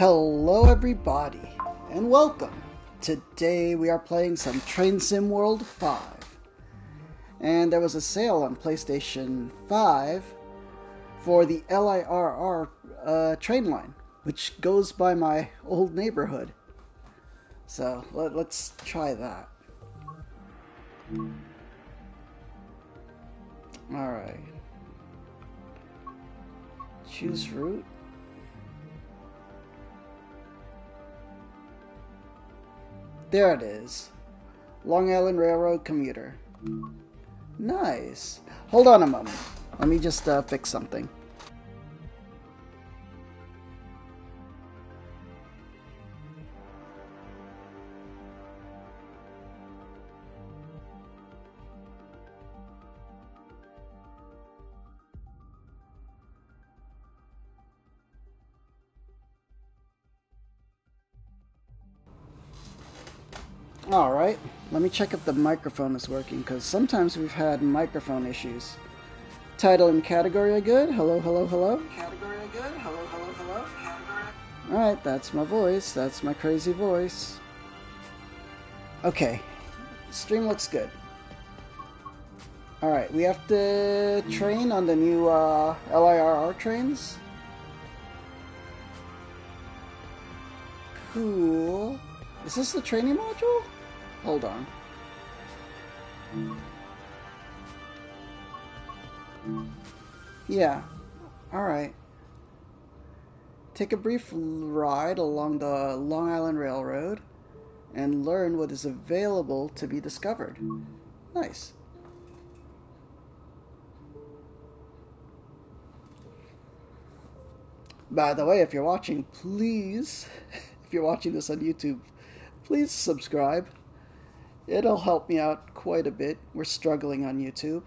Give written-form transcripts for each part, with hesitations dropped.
Hello everybody, and welcome. Today we are playing some Train Sim World 5. And there was a sale on PlayStation 5 for the LIRR train line, which goes by my old neighborhood. So let's try that. Alright. Choose route. There it is. Long Island Railroad commuter. Nice. Hold on a moment. Let me just fix something. Alright, let me check if the microphone is working, because sometimes we've had microphone issues. Title and category are good. Hello, hello, hello. Category are good. Hello, hello, hello. Category. Alright, that's my voice. That's my crazy voice. Okay, stream looks good. Alright, we have to train on the new LIRR trains. Cool. Is this the training module? Hold on. Yeah. Alright. Take a brief ride along the Long Island Railroad and learn what is available to be discovered. Nice. By the way, if you're watching, please, if you're watching this on YouTube, please subscribe. It'll help me out quite a bit. We're struggling on YouTube.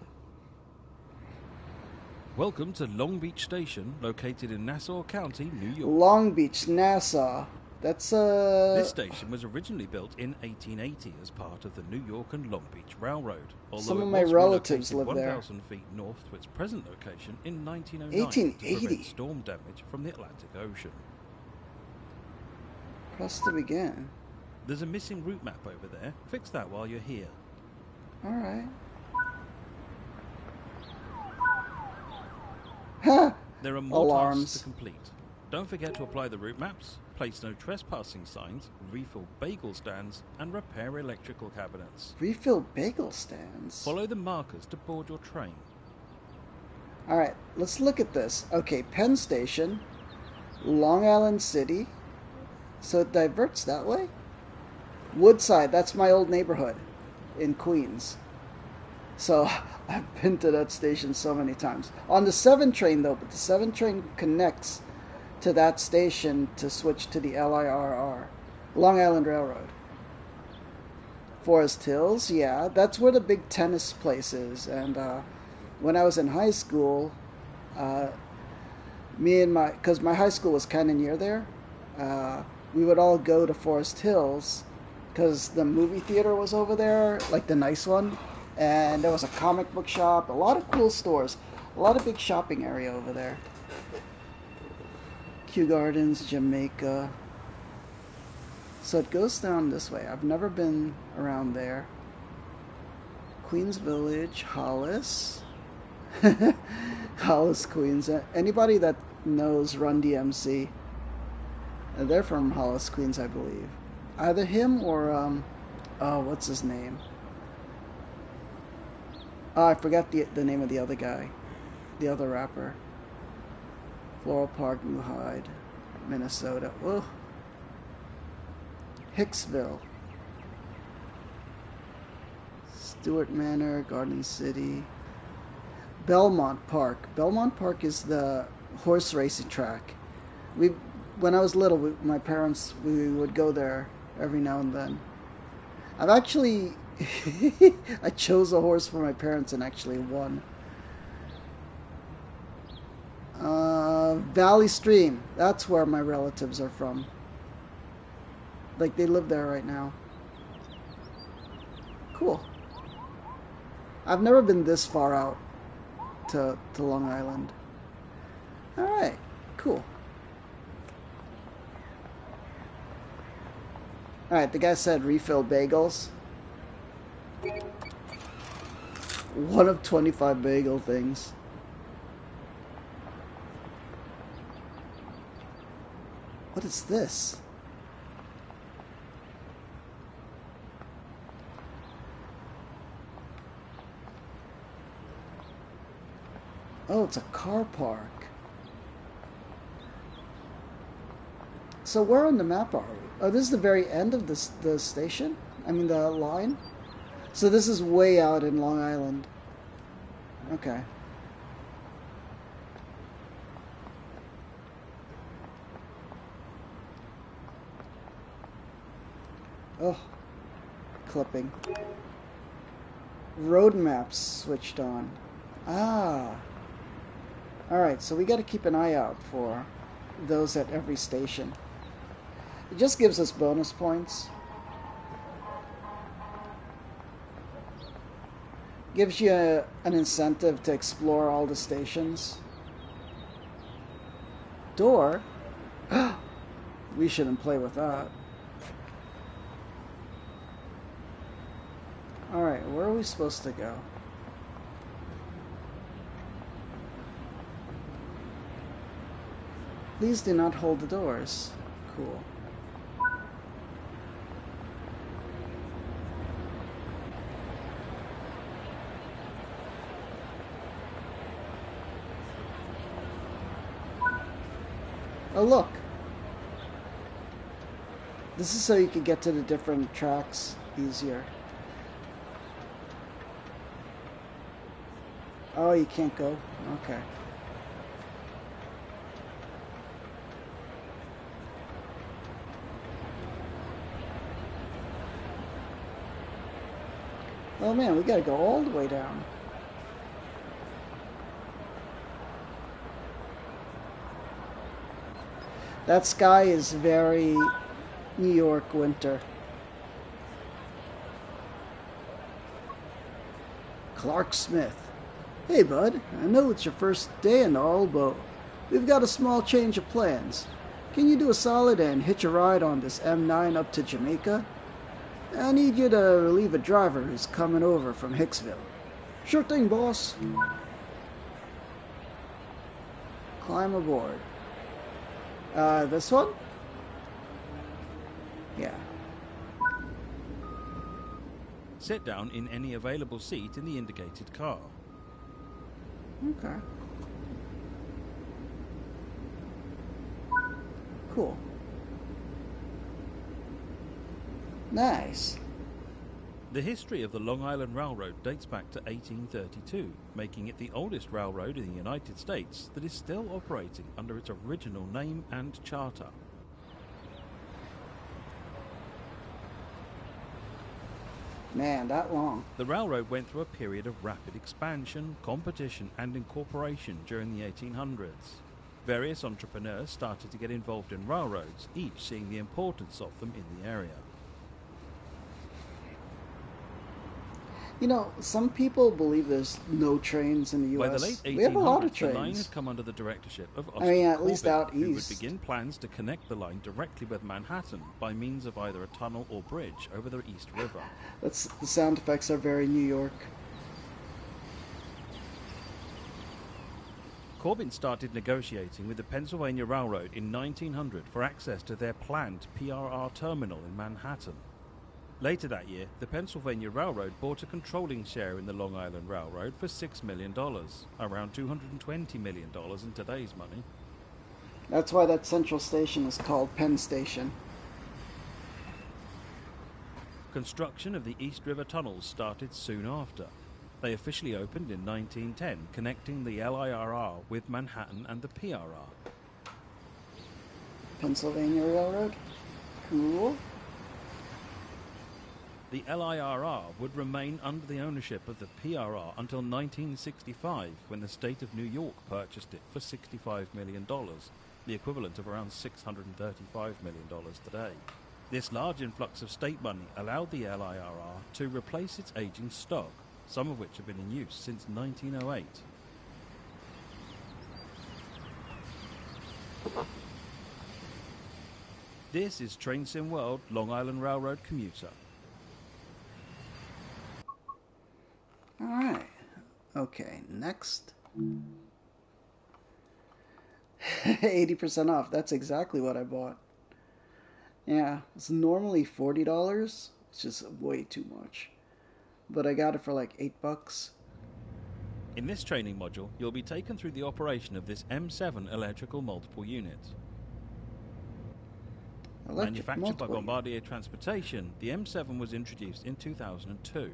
Welcome to Long Beach Station, located in Nassau County, New York. Long Beach, Nassau. That's This station was originally built in 1880 as part of the New York and Long Beach Railroad. Some of my relatives live there. 1,000 feet north to its present location in 1909 1880. to prevent storm damage from the Atlantic Ocean. Press to begin. There's a missing route map over there. Fix that while you're here. Alright. Ha! There are more Alarms tasks to complete. Don't forget to apply the route maps, place no trespassing signs, refill bagel stands, and repair electrical cabinets. Refill bagel stands? Follow the markers to board your train. Alright, let's look at this. Okay, Penn Station, Long Island City. So it diverts that way? Woodside, that's my old neighborhood in Queens. So I've been to that station so many times. On the 7 train though, but the 7 train connects to that station to switch to the LIRR, Long Island Railroad. Forest Hills, yeah, that's where the big tennis place is. And when I was in high school, because my high school was kind of near there, we would all go to Forest Hills because the movie theater was over there, like the nice one. And there was a comic book shop, a lot of cool stores, a lot of big shopping area over there. Kew Gardens, Jamaica. So it goes down this way. I've never been around there. Queens Village, Hollis. Hollis, Queens. Anybody that knows Run DMC, they're from Hollis, Queens, I believe. Either him or, what's his name? Oh, I forgot the name of the other guy. The other rapper. Floral Park, New Hyde, Minnesota. Oh. Hicksville. Stewart Manor, Garden City. Belmont Park. Belmont Park is the horse racing track. When I was little, my parents, we would go there every now and then. I've actually... I chose a horse for my parents and actually won. Valley Stream. That's where my relatives are from. Like, they live there right now. Cool. I've never been this far out to Long Island. Alright, cool. Alright, the guy said refill bagels. One of 25 bagel things. What is this? Oh, it's a car park. So where on the map are we? Oh, this is the very end of the station? I mean the line? So this is way out in Long Island. Okay. Oh, clipping. Road maps switched on. Ah. Alright, so we got to keep an eye out for those at every station. It just gives us bonus points. Gives you an incentive to explore all the stations. Door? We shouldn't play with that. Alright, where are we supposed to go? Please do not hold the doors. Cool. Oh, look. This is so you can get to the different tracks easier. Oh, you can't go? Okay. Oh man, we gotta go all the way down. That sky is very New York winter. Clark Smith. Hey bud, I know it's your first day and all, but we've got a small change of plans. Can you do a solid and hitch a ride on this M9 up to Jamaica? I need you to relieve a driver who's coming over from Hicksville. Sure thing, boss. Climb aboard. This one? Yeah. Sit down in any available seat in the indicated car. Okay. Cool. Nice. The history of the Long Island Railroad dates back to 1832, making it the oldest railroad in the United States that is still operating under its original name and charter. Man, that long. The railroad went through a period of rapid expansion, competition, and incorporation during the 1800s. Various entrepreneurs started to get involved in railroads, each seeing the importance of them in the area. You know, some people believe there's no trains in the U.S. By the late 1800s, we have a lot of the line trains. had come under the directorship of I mean, at Austin least Corbett, out who would east. begin plans to connect the line directly with Manhattan by means of either a tunnel or bridge over the East River. That's, the sound effects are very New York. Corbin started negotiating with the Pennsylvania Railroad in 1900 for access to their planned PRR terminal in Manhattan. Later that year, the Pennsylvania Railroad bought a controlling share in the Long Island Railroad for $6 million, around $220 million in today's money. That's why that central station is called Penn Station. Construction of the East River tunnels started soon after. They officially opened in 1910, connecting the LIRR with Manhattan and the PRR. Pennsylvania Railroad? Cool. The LIRR would remain under the ownership of the PRR until 1965, when the state of New York purchased it for $65 million, the equivalent of around $635 million today. This large influx of state money allowed the LIRR to replace its aging stock, some of which have been in use since 1908. This is Train Sim World Long Island Railroad Commuter. Alright. Okay, next. 80% off. That's exactly what I bought. Yeah, it's normally $40. It's just way too much. But I got it for like $8. In this training module, you'll be taken through the operation of this M7 electrical multiple unit. Manufactured by Bombardier Transportation, the M7 was introduced in 2002.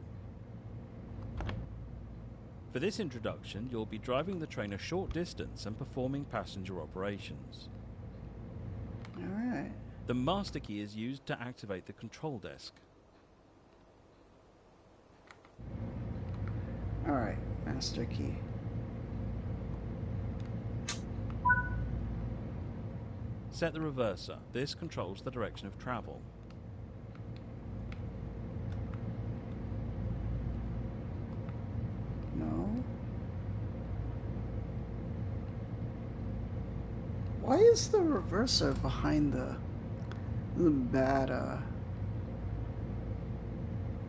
For this introduction, you'll be driving the train a short distance and performing passenger operations. Alright. The master key is used to activate the control desk. Alright, master key. Set the reverser. This controls the direction of travel. No. Why is the reverser behind the bad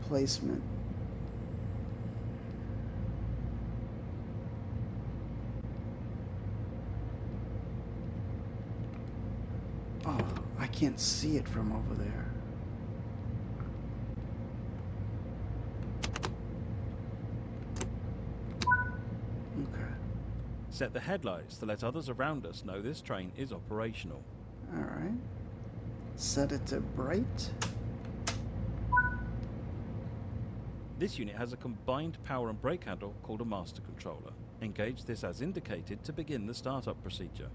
placement? Oh, I can't see it from over there. Okay. Set the headlights to let others around us know this train is operational. Alright. Set it to bright. This unit has a combined power and brake handle called a master controller. Engage this as indicated to begin the startup procedure.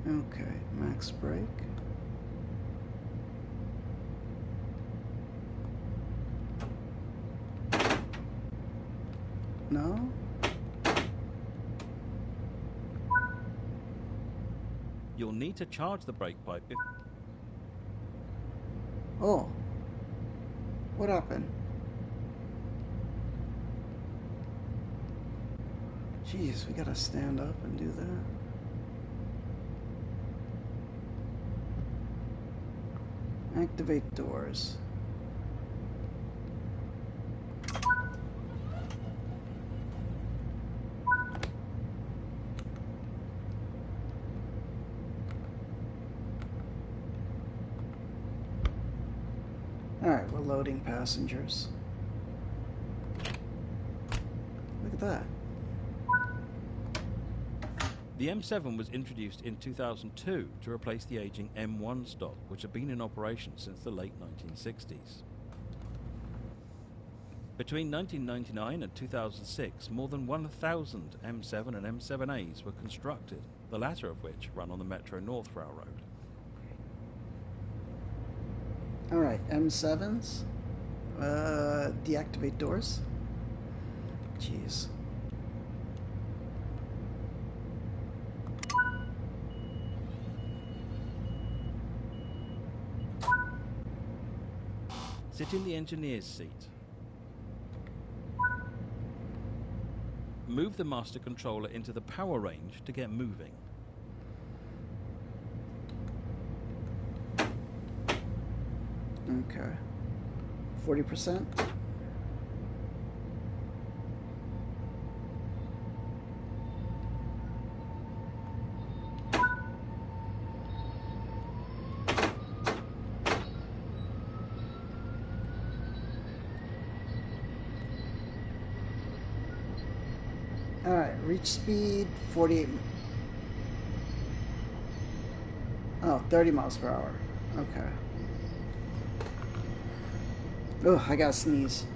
Okay, max brake. No? You'll need to charge the brake pipe if... Oh. What happened? Jeez, we gotta stand up and do that. Activate doors. Alright, we're loading passengers. Look at that. The M7 was introduced in 2002 to replace the aging M1 stock, which had been in operation since the late 1960s. Between 1999 and 2006, more than 1,000 M7 and M7As were constructed, the latter of which run on the Metro North Railroad. Alright, M7s. Deactivate doors. Jeez. Sit in the engineer's seat. Move the master controller into the power range to get moving. Okay. 40%. Alright, reach speed 48. Oh, 30 miles per hour. Okay. Ugh, I gotta sneeze.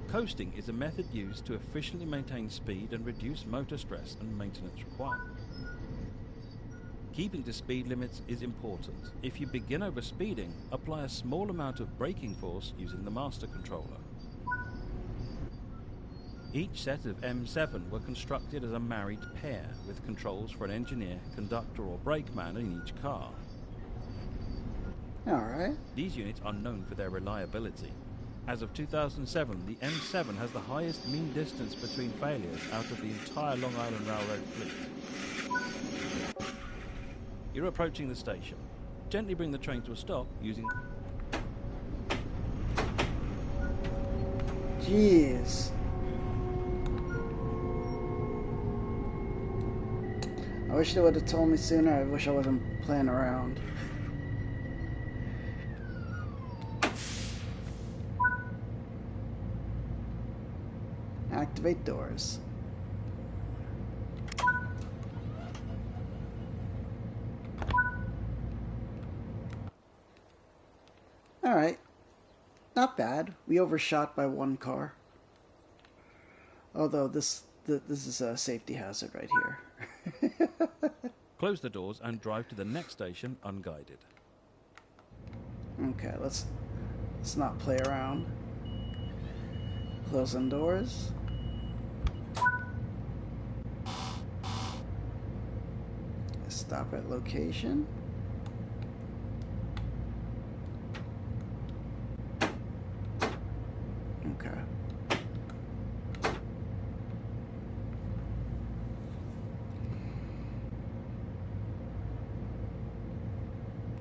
Coasting is a method used to efficiently maintain speed and reduce motor stress and maintenance requirements. Keeping to speed limits is important. If you begin overspeeding, apply a small amount of braking force using the master controller. Each set of M7 were constructed as a married pair, with controls for an engineer, conductor or brakeman in each car. Alright. These units are known for their reliability. As of 2007, the M7 has the highest mean distance between failures out of the entire Long Island Railroad fleet. You're approaching the station. Gently bring the train to a stop using... Jeez. I wish they would have told me sooner. I wish I wasn't playing around. Activate doors. Alright. Not bad. We overshot by one car. Although this is a safety hazard right here. Close the doors and drive to the next station unguided. Okay, let's not play around. Closing doors. Stop at location. Okay.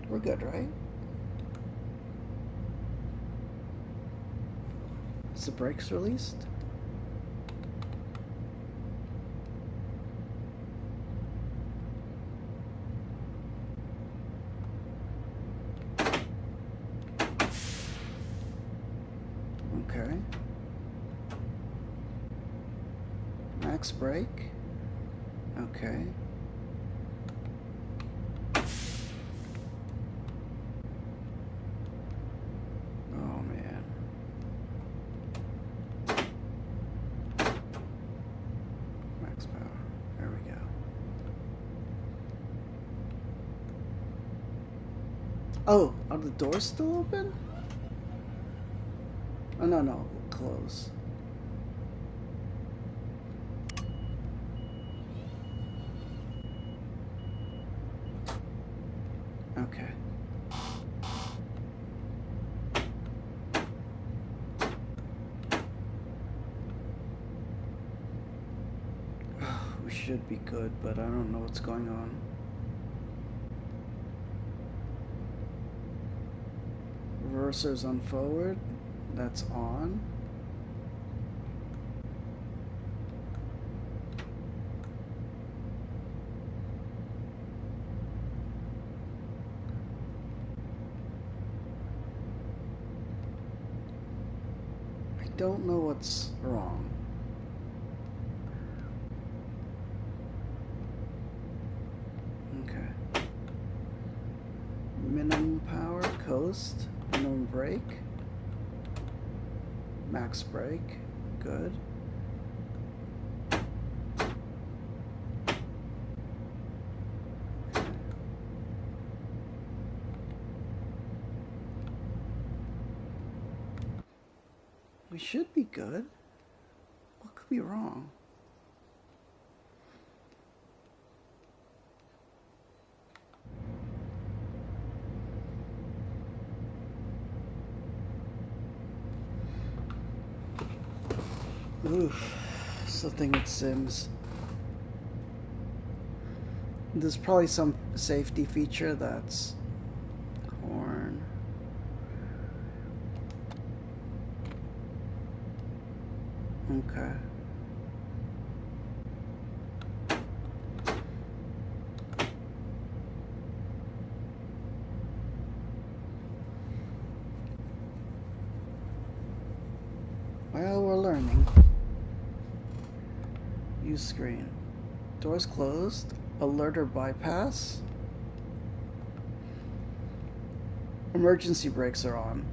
We're good, right? Is the brakes released? Okay. Max brake. Okay. Oh man. Max power. There we go. Oh, are the doors still open? Oh, no, close. Okay. We should be good, but I don't know what's going on. Reversers on forward. That's on. I don't know what's wrong. Okay. Minimum power, coast, minimum brake, max brake, good. We should be good. What could be wrong? Oof. Something with Sims. There's probably some safety feature that's horn. Okay. Well, we're learning. Use screen. Doors closed. Alert or bypass. Emergency brakes are on.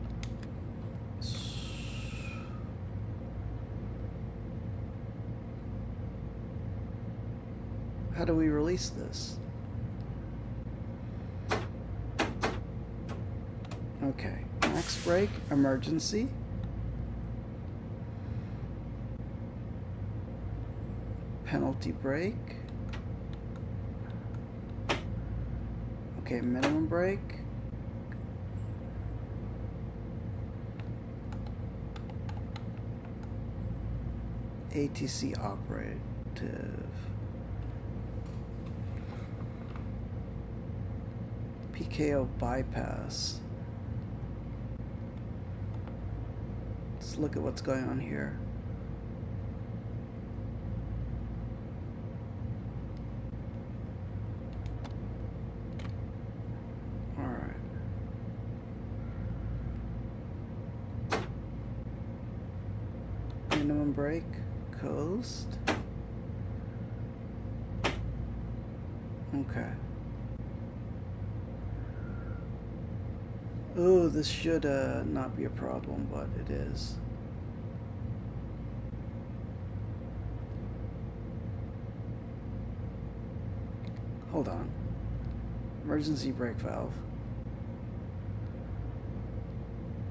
How do we release this? Okay. Max brake, emergency. penalty brake. Okay, minimum brake. ATC operative. PKO bypass. Let's look at what's going on here. Alright. Minimum brake. Coast. Okay. Oh, this should not be a problem, but it is. Hold on. Emergency brake valve.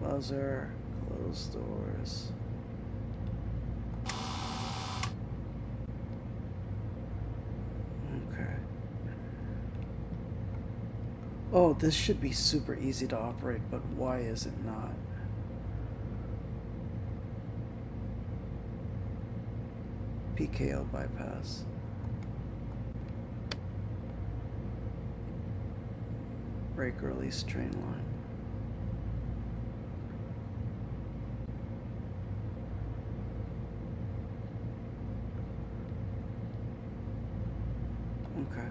Buzzer. Close doors. Okay. Oh, this should be super easy to operate, but why is it not? PKO bypass. Brake release train line. Okay.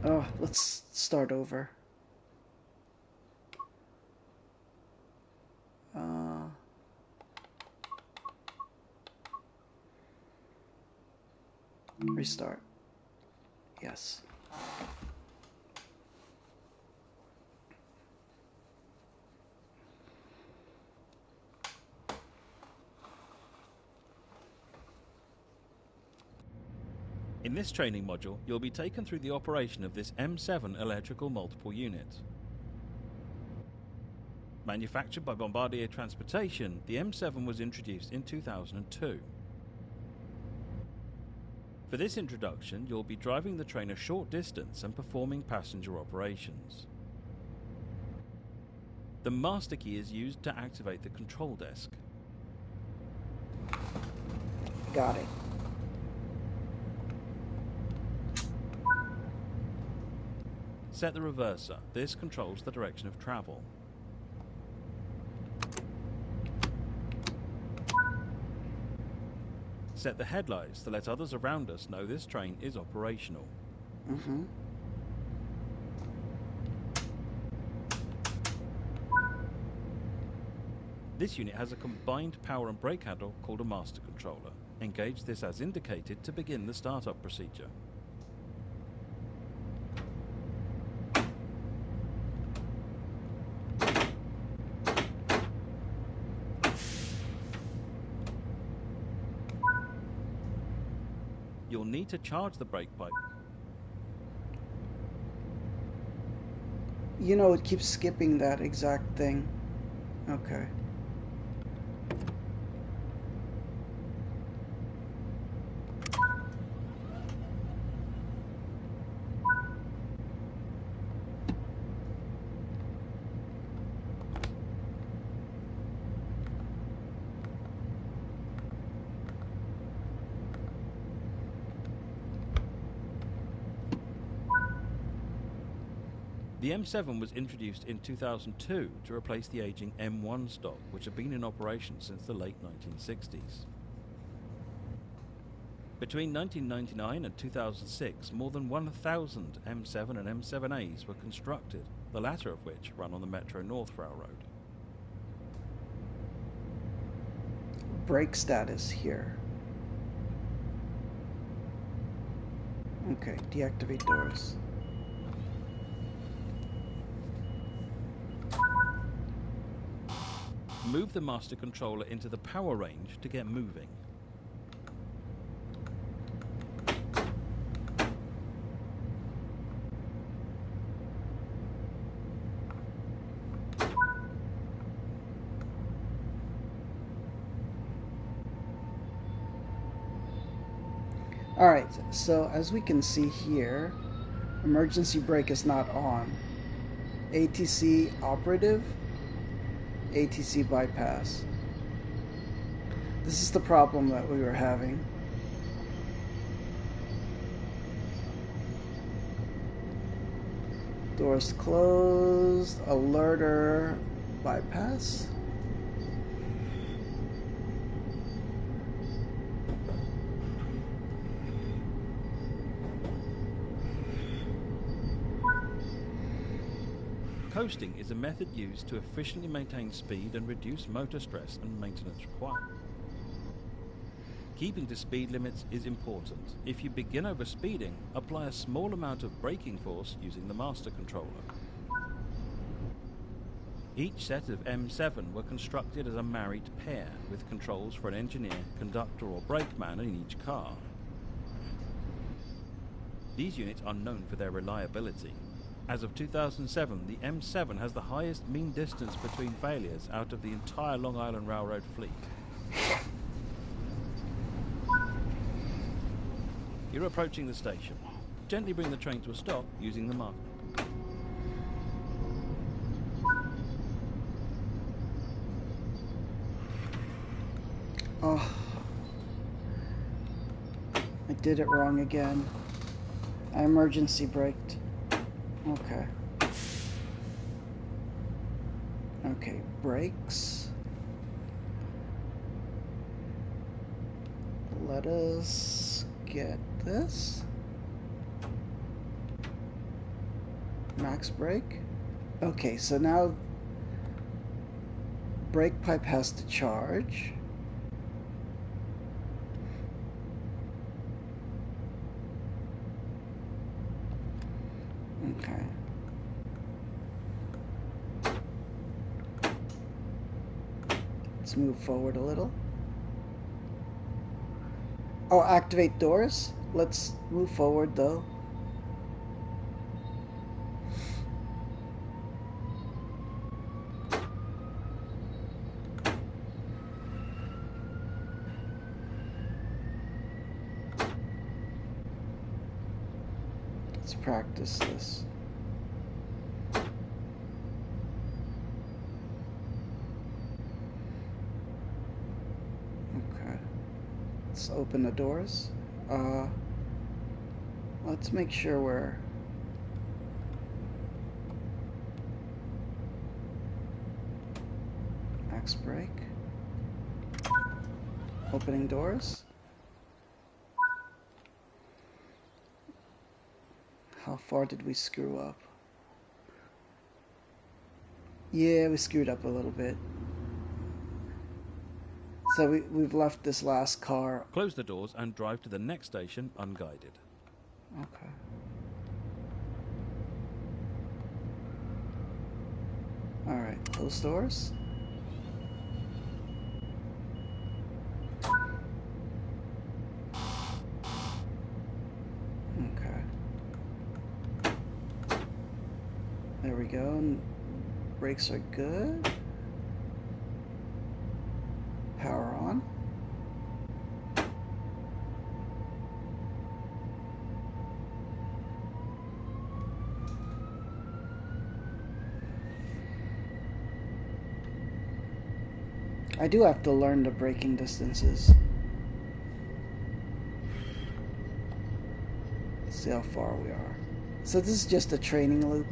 Oh, let's start over. Restart. Yes. In this training module, you'll be taken through the operation of this M7 electrical multiple unit. Manufactured by Bombardier Transportation, the M7 was introduced in 2002. For this introduction, you'll be driving the train a short distance and performing passenger operations. The master key is used to activate the control desk. Got it. Set the reverser. This controls the direction of travel. Set the headlights to let others around us know this train is operational. Mm-hmm. This unit has a combined power and brake handle called a master controller. Engage this as indicated to begin the startup procedure. You'll need to charge the brake pipe. You know, it keeps skipping that exact thing. Okay. The M7 was introduced in 2002 to replace the aging M1 stock, which had been in operation since the late 1960s. Between 1999 and 2006, more than 1,000 M7 and M7As were constructed, the latter of which run on the Metro North Railroad. Brake status here. Okay, deactivate doors. Move the master controller into the power range to get moving. Alright, so as we can see here, emergency brake is not on. ATC operative, ATC bypass. This is the problem that we were having. Doors closed, LIRR bypass. Coasting is a method used to efficiently maintain speed and reduce motor stress and maintenance requirements. Keeping to speed limits is important. If you begin overspeeding, apply a small amount of braking force using the master controller. Each set of M7 were constructed as a married pair, with controls for an engineer, conductor or brakeman in each car. These units are known for their reliability. As of 2007, the M7 has the highest mean distance between failures out of the entire Long Island Railroad fleet. You're approaching the station. Gently bring the train to a stop using the marker. Oh, I did it wrong again. I emergency braked. Okay. Okay, brakes. Let us get this. Max brake. Okay, so now brake pipe has to charge. Okay. Let's move forward a little. Oh, activate doors? Let's move forward though. Let's practice this. Okay. Let's open the doors. Let's make sure we're max brake. Opening doors. How far did we screw up? Yeah, we screwed up a little bit. So we've left this last car. Close the doors and drive to the next station unguided. Okay. Alright, close doors. Okay. There we go. Brakes are good. Power on. I do have to learn the braking distances. Let's see how far we are. So this is just a training loop.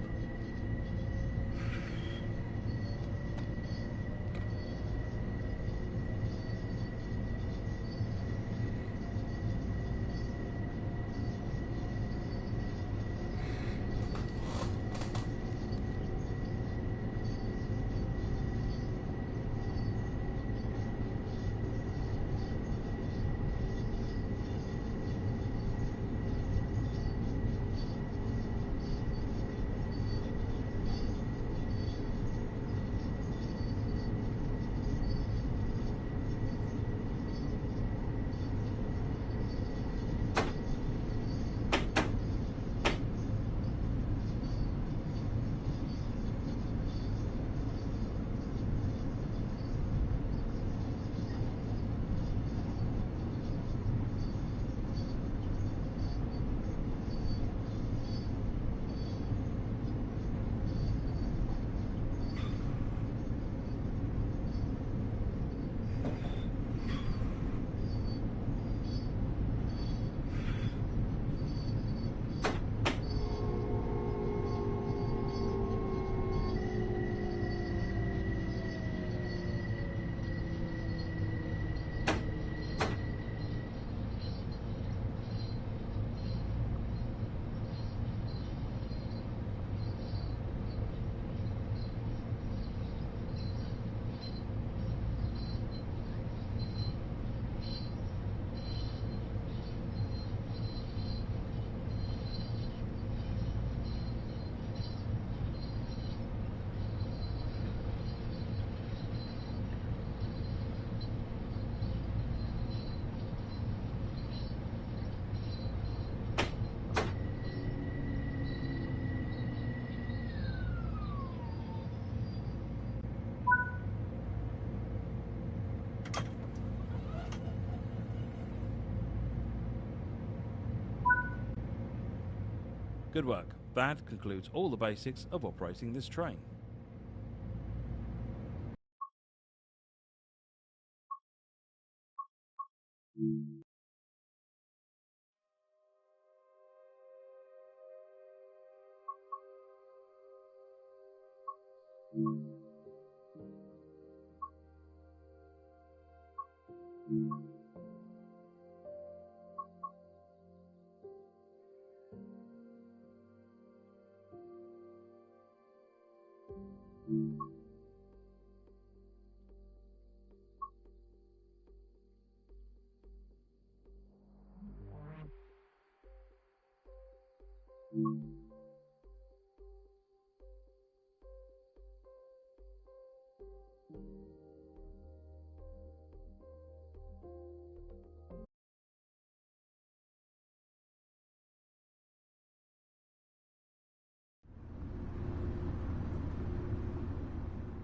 Good work. That concludes all the basics of operating this train.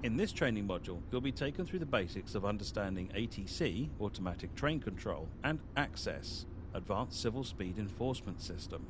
In this training module, you'll be taken through the basics of understanding ATC, automatic train control, and Access, advanced civil speed enforcement system.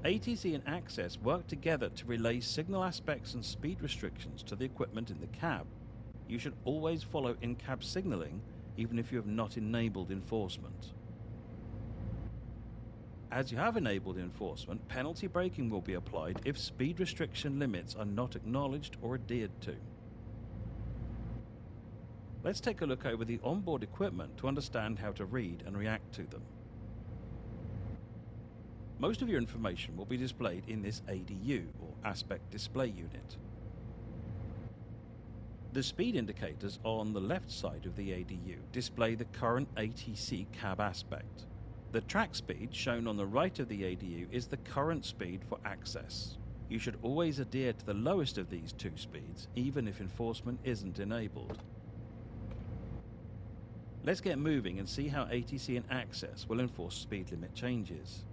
ATC and Access work together to relay signal aspects and speed restrictions to the equipment in the cab. You should always follow in-cab signalling, even if you have not enabled enforcement. As you have enabled enforcement, penalty braking will be applied if speed restriction limits are not acknowledged or adhered to. Let's take a look over the onboard equipment to understand how to read and react to them. Most of your information will be displayed in this ADU, or Aspect Display Unit. The speed indicators on the left side of the ADU display the current ATC cab aspect. The track speed shown on the right of the ADU is the current speed for Access. You should always adhere to the lowest of these two speeds, even if enforcement isn't enabled. Let's get moving and see how ATC and Access will enforce speed limit changes.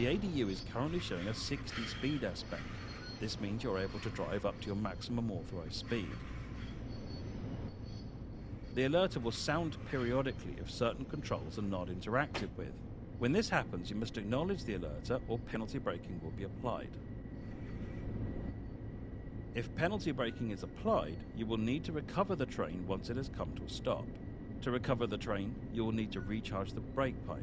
The ADU is currently showing a 60 speed aspect. This means you're able to drive up to your maximum authorized speed. The alerter will sound periodically if certain controls are not interacted with. When this happens, you must acknowledge the alerter or penalty braking will be applied. If penalty braking is applied, you will need to recover the train once it has come to a stop. To recover the train, you will need to recharge the brake pipe,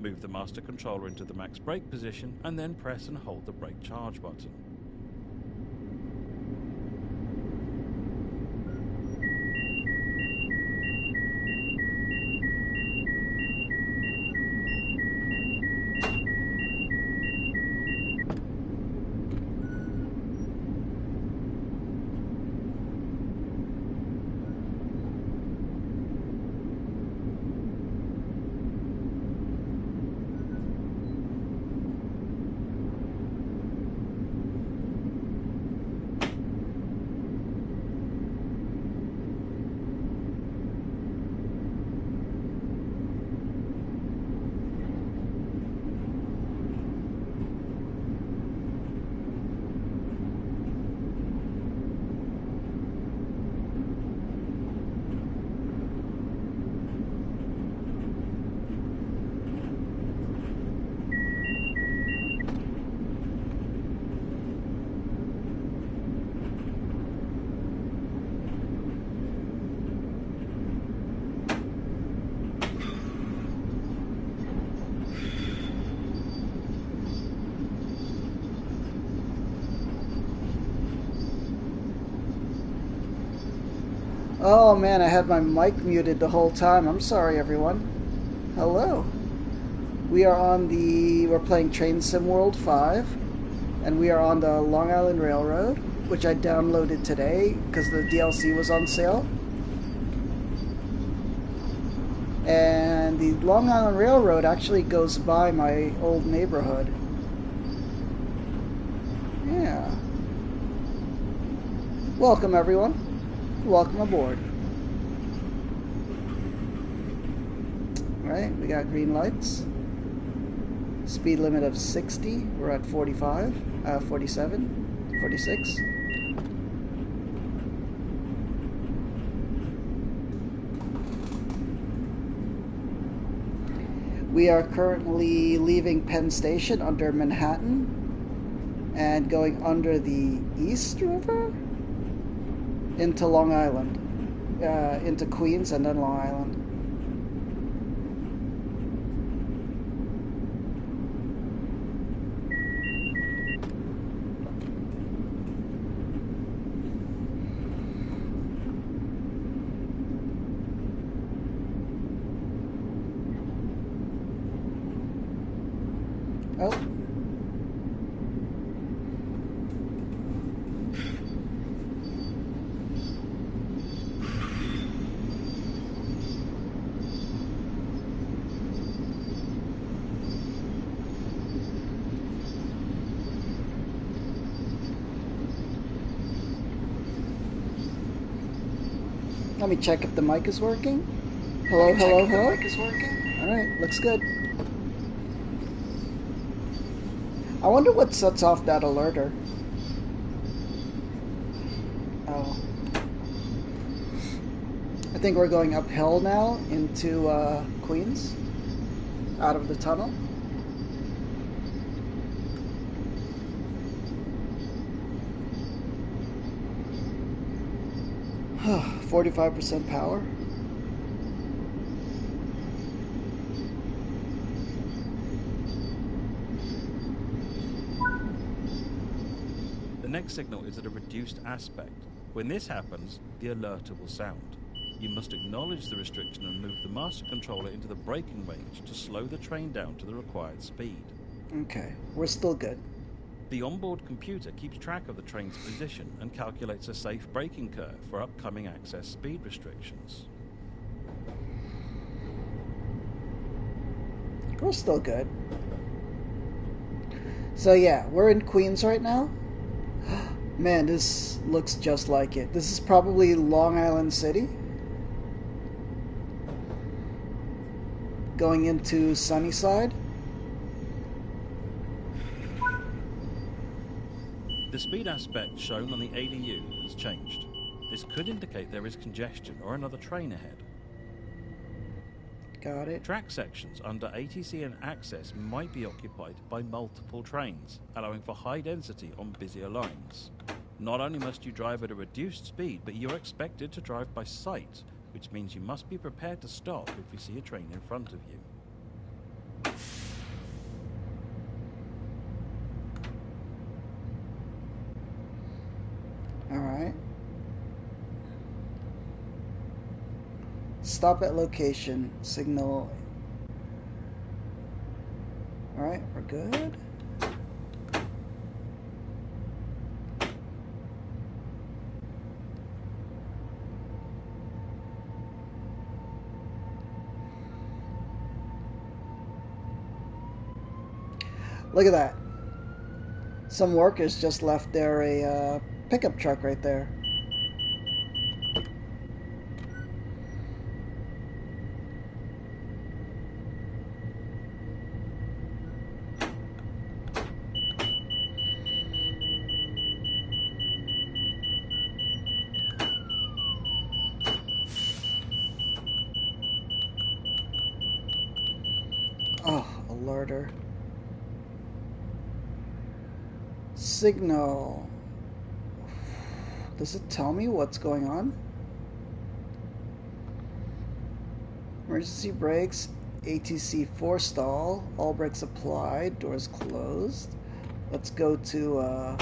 move the master controller into the max brake position, and then press and hold the brake charge button. Oh man, I had my mic muted the whole time. I'm sorry, everyone. Hello. We're playing Train Sim World 5, and we are on the Long Island Railroad, which I downloaded today because the DLC was on sale. And the Long Island Railroad actually goes by my old neighborhood. Yeah. Welcome, everyone. Welcome aboard. Alright, we got green lights. Speed limit of 60. We're at 45, 47, 46. We are currently leaving Penn Station under Manhattan and going under the East River into Long Island, into Queens and then Long Island. Oh. Let me check if the mic is working. Hello, hello, hello. The mic is working. All right, looks good. I wonder what sets off that alerter. Oh. I think we're going uphill now into Queens, out of the tunnel. Huh, 45% power. The next signal is at a reduced aspect. When this happens, the alerter will sound. You must acknowledge the restriction and move the master controller into the braking range to slow the train down to the required speed. Okay, we're still good. The onboard computer keeps track of the train's position and calculates a safe braking curve for upcoming access speed restrictions. We're still good. So yeah, we're in Queens right now. Man, this looks just like it. This is probably Long Island City. Going into Sunnyside. The speed aspect shown on the ADU has changed. This could indicate there is congestion or another train ahead. Got it. Track sections under ATC and Access might be occupied by multiple trains, allowing for high density on busier lines. Not only must you drive at a reduced speed, but you're expected to drive by sight, which means you must be prepared to stop if you see a train in front of you. Alright. Stop at location. Signal. Alright, we're good. Look at that. Some workers just left there a pickup truck right there. Oh, alerter. Signal. Does it tell me what's going on? Emergency brakes, ATC forestall, all brakes applied, doors closed. Let's go to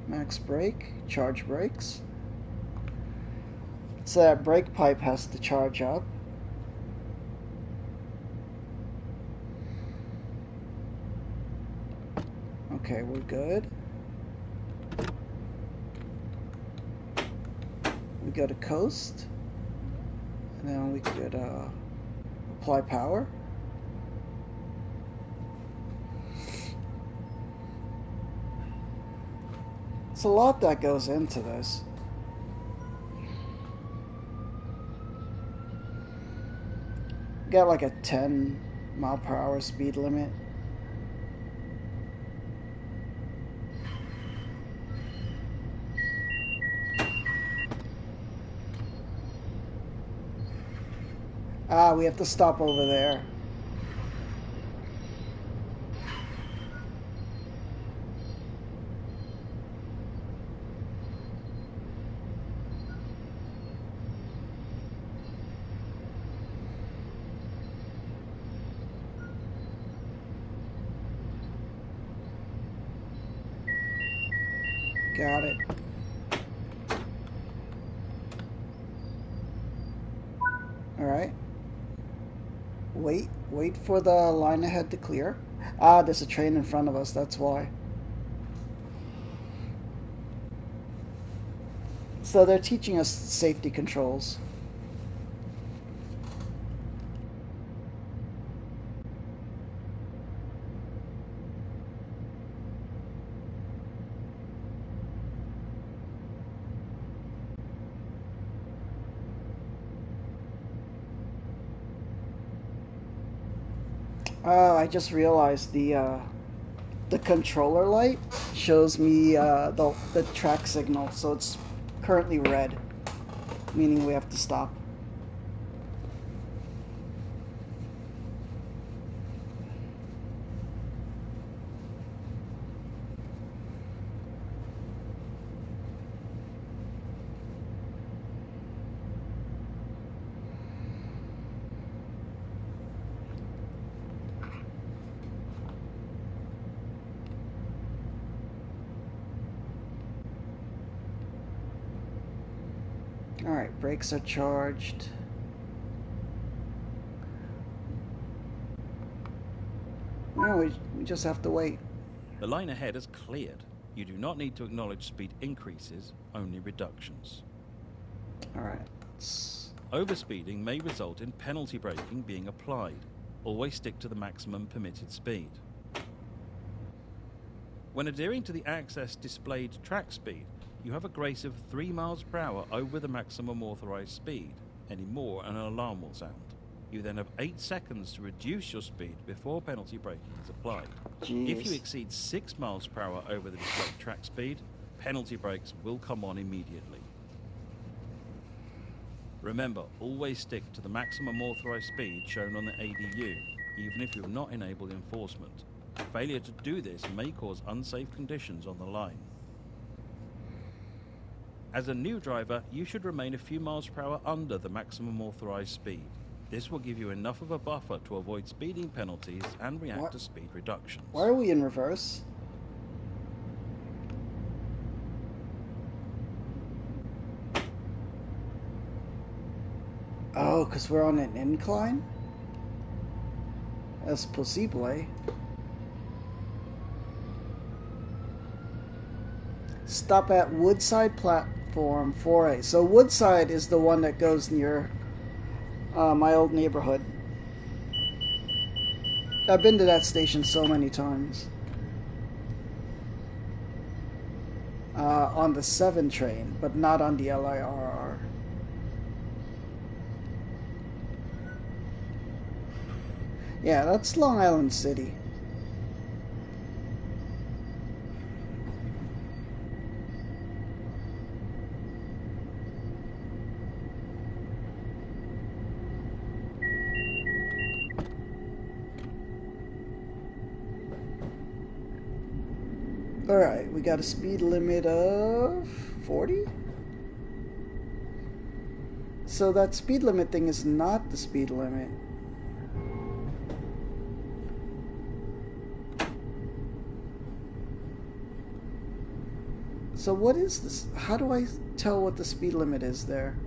max brake, charge brakes. So that brake pipe has to charge up. Okay, we're good. We go to coast. And then we could apply power. It's a lot that goes into this. Got like a 10 mile per hour speed limit. Ah, we have to stop over there. Got it. Alright. Wait for the line ahead to clear. Ah, there's a train in front of us, that's why. So they're teaching us safety controls. I just realized the controller light shows me the track signal, so it's currently red, meaning we have to stop. Alright, brakes are charged. No, we just have to wait. The line ahead is cleared. You do not need to acknowledge speed increases, only reductions. Alright. Overspeeding may result in penalty braking being applied. Always stick to the maximum permitted speed. When adhering to the Access displayed track speed, you have a grace of 3 miles per hour over the maximum authorized speed. Any more and an alarm will sound. You then have 8 seconds to reduce your speed before penalty braking is applied. Jeez. If you exceed 6 miles per hour over the displayed track speed, penalty brakes will come on immediately. Remember, always stick to the maximum authorized speed shown on the ADU, even if you've not enabled enforcement. Failure to do this may cause unsafe conditions on the line. As a new driver, you should remain a few miles per hour under the maximum authorized speed. This will give you enough of a buffer to avoid speeding penalties and react to speed reductions. Why are we in reverse? Oh, because we're on an incline? That's possible. Stop at Woodside Platform 4A. So Woodside is the one that goes near my old neighborhood. I've been to that station so many times. On the 7 train, but not on the LIRR. Yeah, that's Long Island City. Alright, we got a speed limit of 40? So that speed limit thing is not the speed limit. So what is this? How do I tell what the speed limit is there?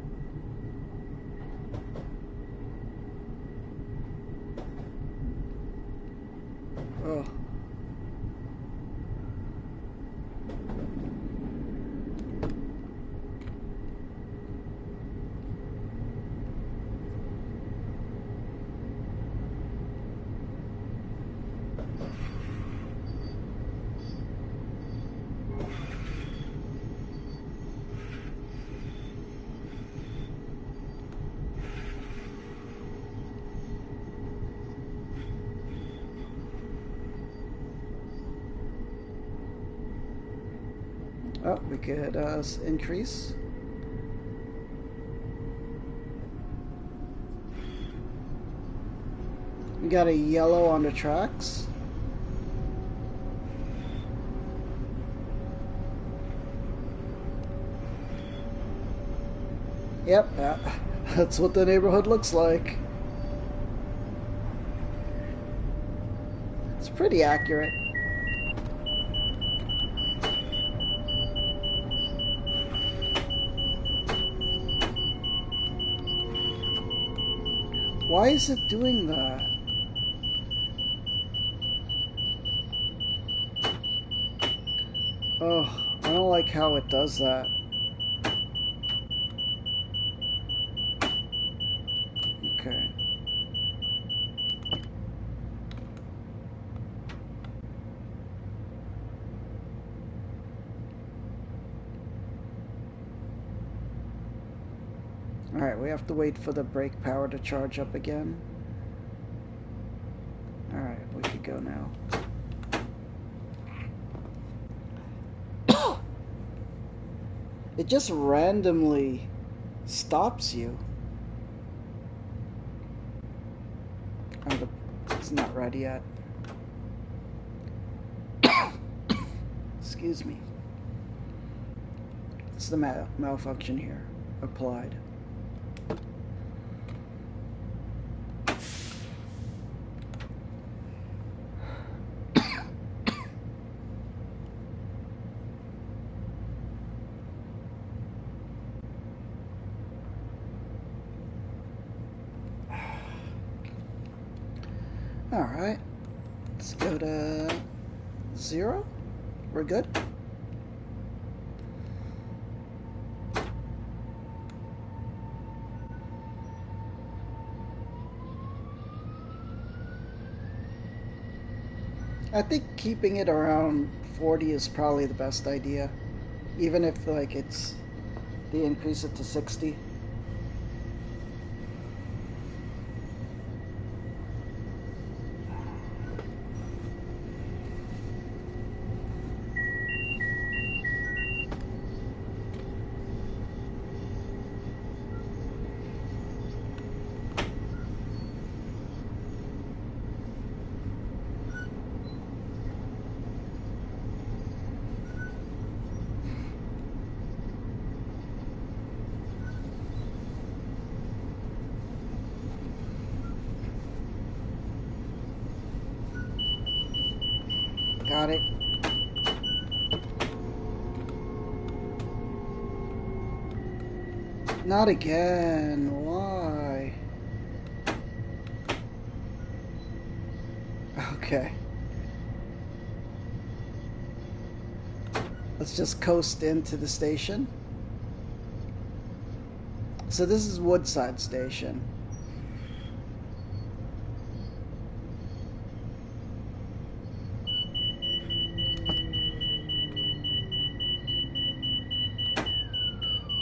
Oh. Oh, we could increase. We got a yellow on the tracks. Yep, that's what the neighborhood looks like. It's pretty accurate. Why is it doing that? Oh, I don't like how it does that. Okay. Alright, we have to wait for the brake power to charge up again. Alright, we could go now. It just randomly stops you. Oh, it's not ready yet. Excuse me. It's the malfunction here. Applied. Alright, let's go to 0. We're good. I think keeping it around 40 is probably the best idea, even if like they increase it to 60. Got it. Not again. Why? Okay. Let's just coast into the station. So this is Woodside Station.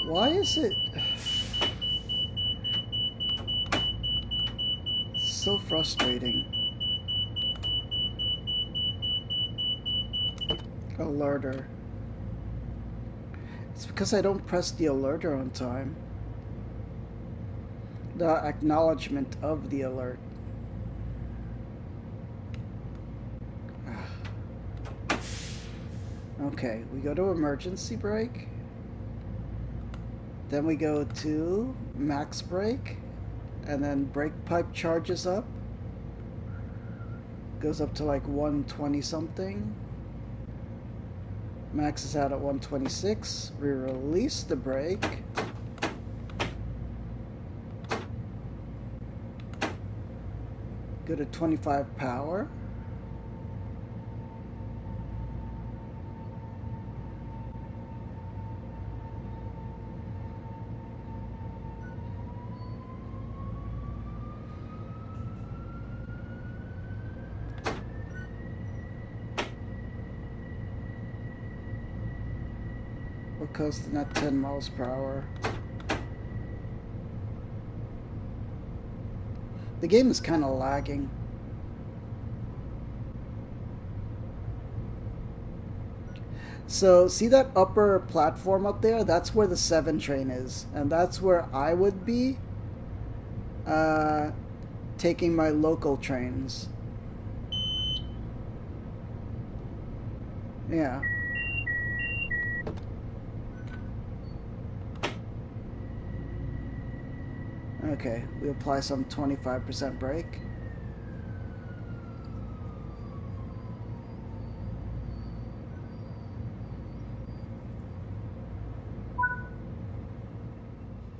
Why is it so frustrating? Alerter. It's because I don't press the alerter on time. The acknowledgement of the alert. Okay, we go to emergency brake. Then we go to max brake. And then brake pipe charges up. Goes up to like 120 something. Maxes out at 126. We release the brake. Go to 25 power. We're coasting at 10 miles per hour. The game is kind of lagging. So, see that upper platform up there? That's where the 7 train is. And that's where I would be taking my local trains. Yeah. Okay, we apply some 25% brake.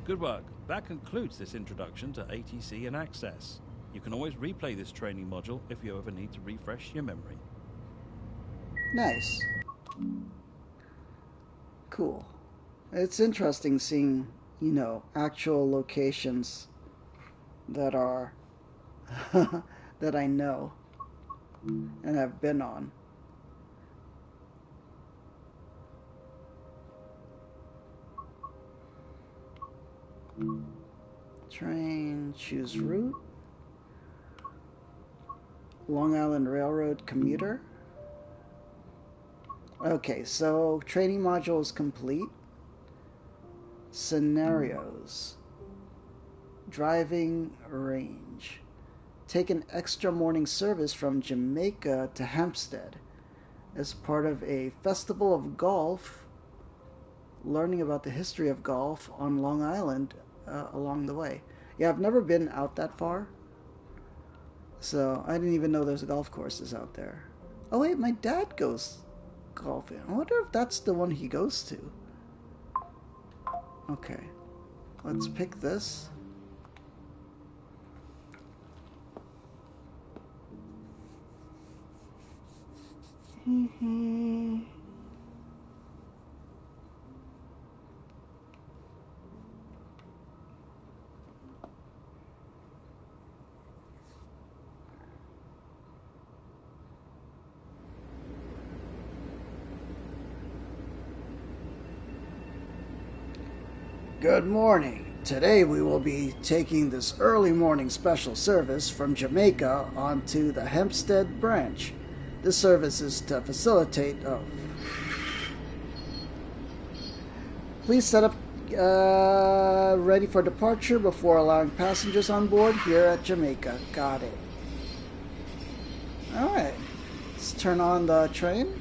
Good work. That concludes this introduction to ATC and Access. You can always replay this training module if you ever need to refresh your memory. Nice. Cool. It's interesting seeing, you know, actual locations that are that I know and have been on. Train, choose route. Long Island Railroad commuter. Okay, so training module is complete. Scenarios. Driving range. Take an extra morning service from Jamaica to Hampstead as part of a festival of golf, learning about the history of golf on Long Island along the way. Yeah, I've never been out that far, so I didn't even know there's golf courses out there. Oh wait, my dad goes golfing. I wonder if that's the one he goes to. Okay, let's pick this. Good morning. Today we will be taking this early morning special service from Jamaica onto the Hempstead branch. This service is to facilitate... Please set up ready for departure before allowing passengers on board here at Jamaica. Got it. Alright. Let's turn on the train.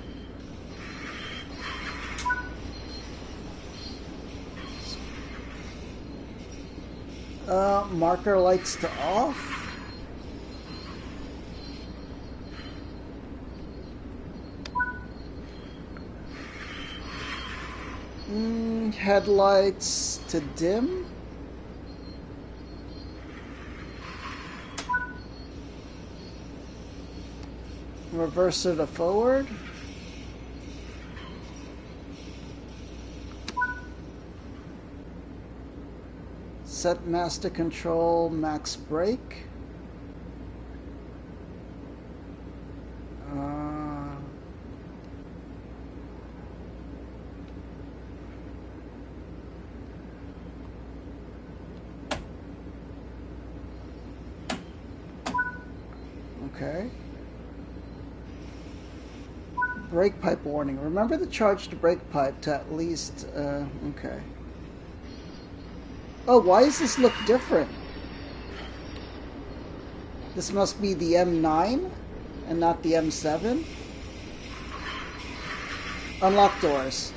Marker lights to off. Headlights to dim. Reverser to forward. Set master control max brake. Okay. Brake pipe warning. Remember to charge the brake pipe to at least, okay. Oh, why does this look different? This must be the M9 and not the M7. Unlock doors.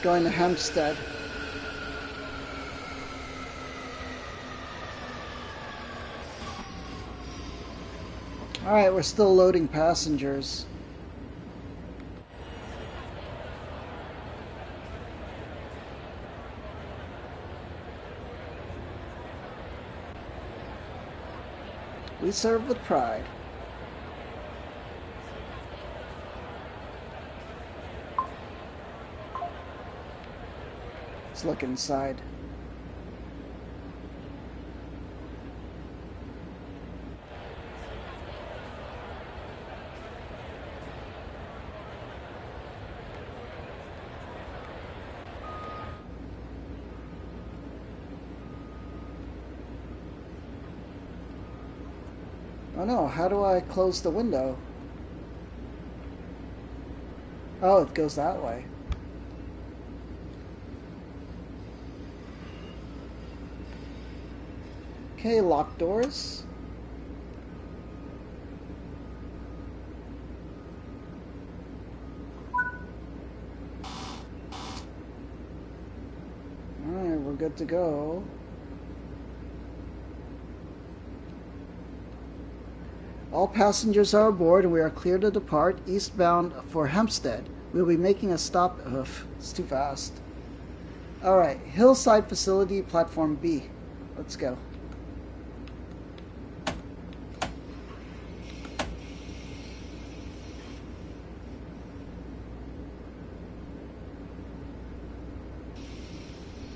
Going to Hempstead. Alright, we're still loading passengers. We serve with pride. Let's look inside. Oh no, how do I close the window? Oh, it goes that way. Okay, lock doors. Alright, we're good to go. All passengers are aboard and we are clear to depart eastbound for Hempstead. We'll be making a stop. Ugh, it's too fast. Alright, Hillside Facility, Platform B. Let's go.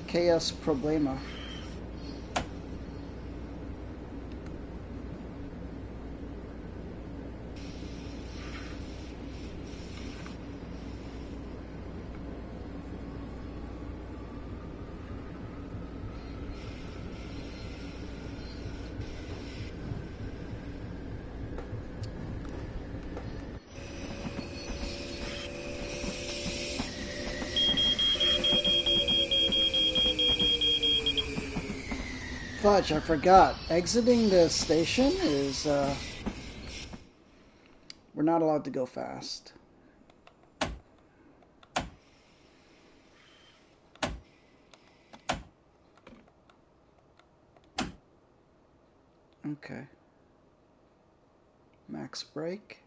KS Problema. Fudge, I forgot. Exiting the station is, we're not allowed to go fast. Okay. Max brake.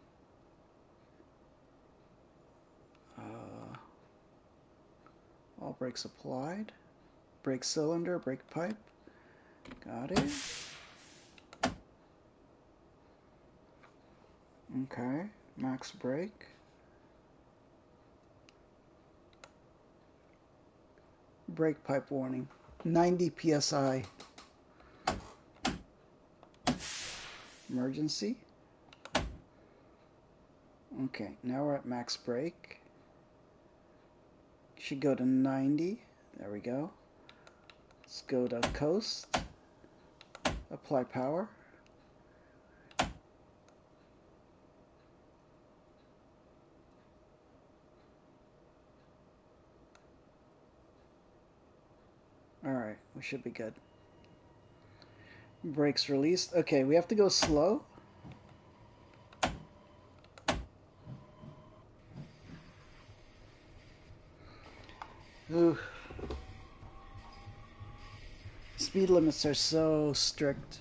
All brakes applied. Brake cylinder, brake pipe. Got it. Okay. Max brake. Brake pipe warning. 90 psi. Emergency. Okay, now we're at max brake. Should go to 90. There we go. Let's go to coast. Apply power. Alright, we should be good. Brakes released. Okay, we have to go slow. Ooh. Speed limits are so strict.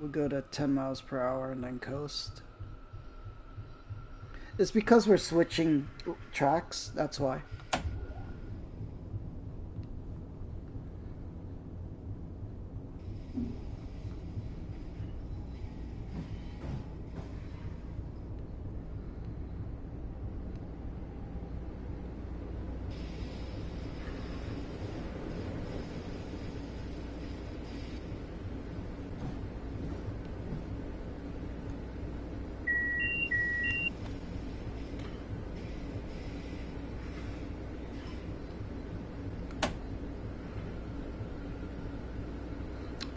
We'll go to 10 miles per hour and then coast. It's because we're switching tracks, that's why.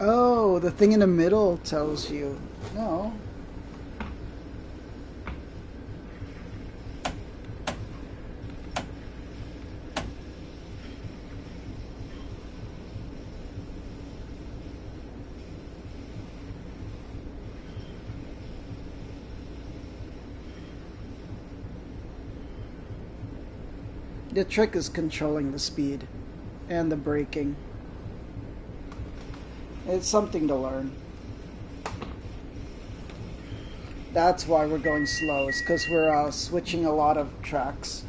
Oh, the thing in the middle tells you. No. The trick is controlling the speed and the braking. It's something to learn. That's why we're going slow, is because we're switching a lot of tracks.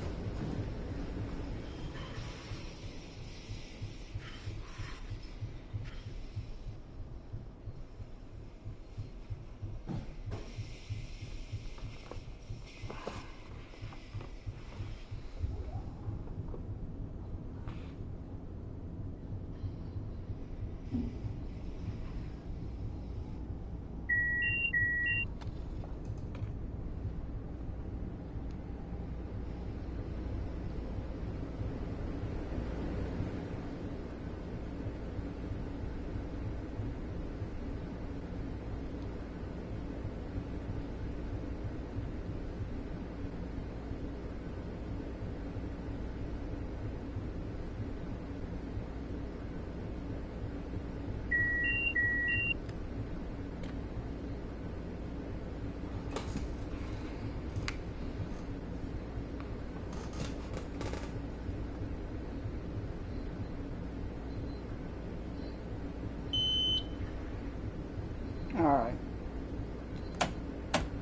Alright.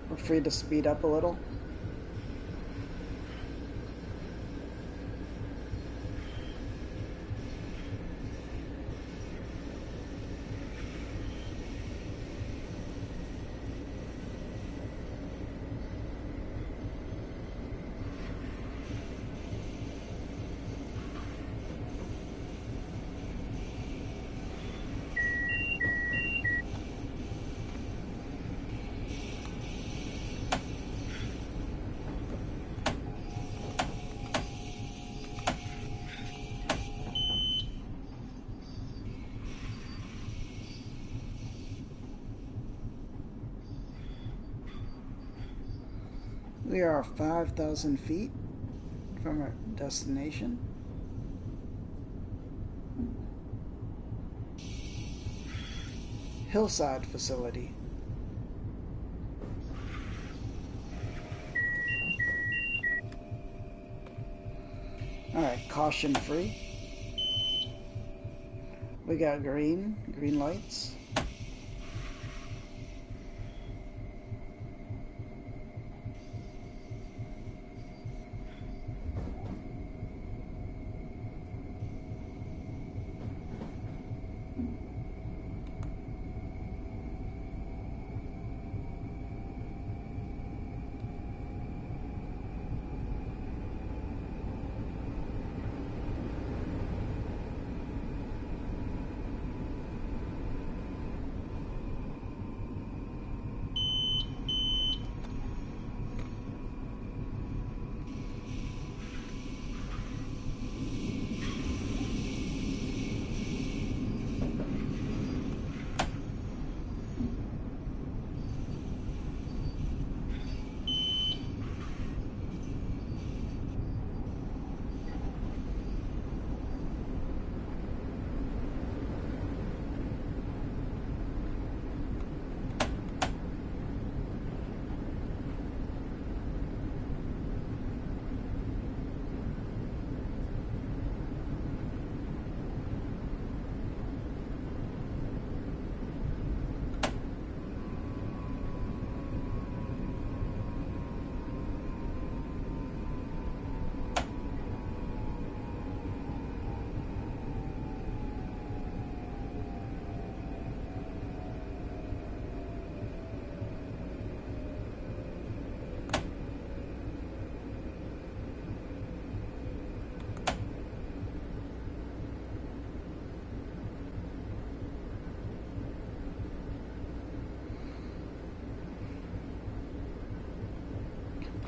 We're free to speed up a little. We are 5,000 feet from our destination. Hillside facility. Alright, caution free. We got green lights.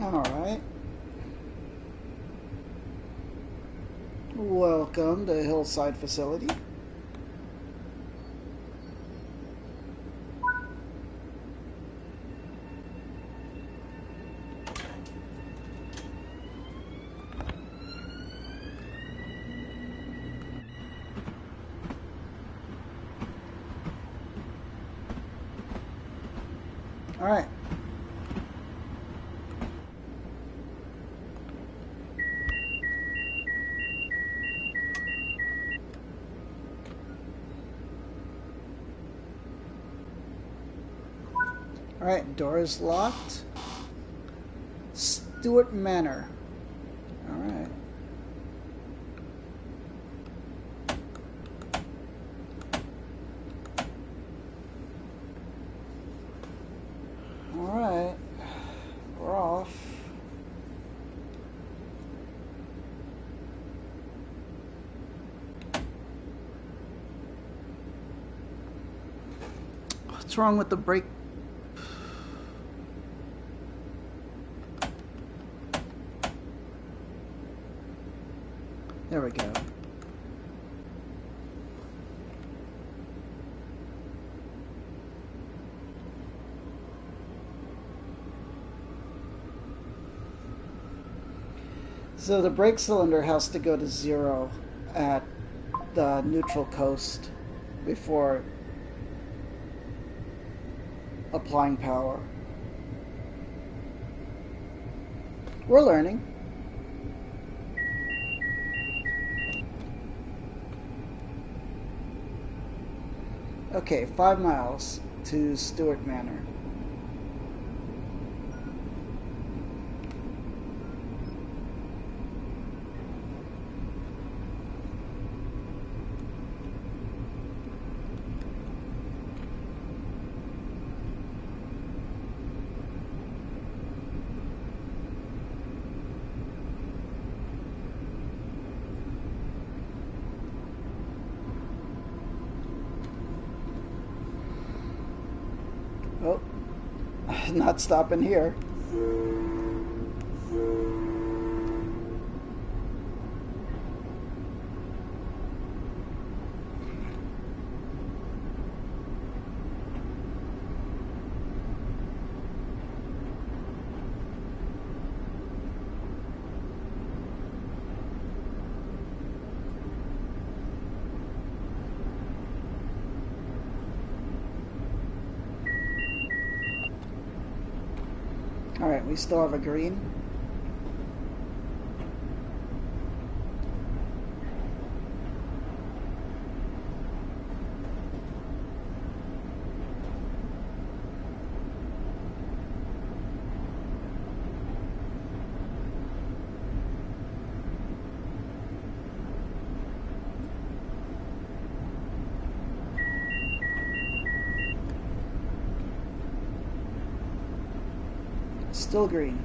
Alright. Welcome to Hillside Facility. Alright. Alright, door is locked. Stewart Manor. Alright. Alright. We're off. What's wrong with the brake? There we go. So the brake cylinder has to go to 0 at the neutral coast before applying power. We're learning. Okay, 5 miles to Stewart Manor. Oh, not stopping here. Alright, we still have a green. Still green.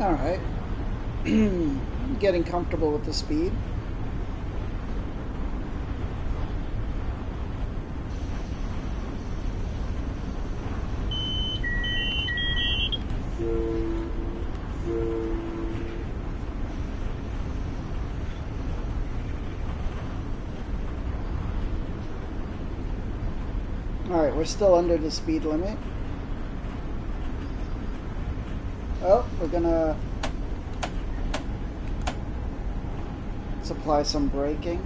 Alright. Getting comfortable with the speed. Alright, we're still under the speed limit. Oh, we're gonna supply some braking.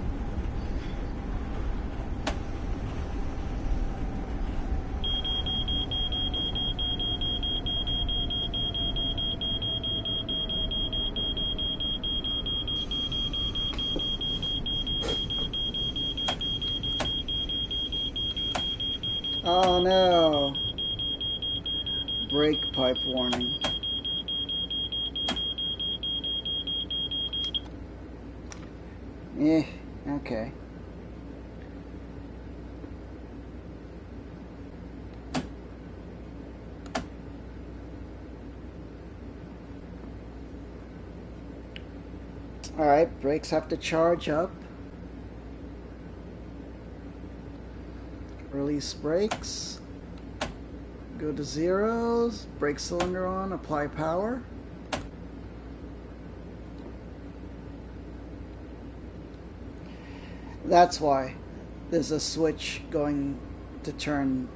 Oh no! Brake pipe warning. Okay. Alright, brakes have to charge up. Release brakes. Go to zeros. Brake cylinder on. Apply power. That's why there's a switch going to turn.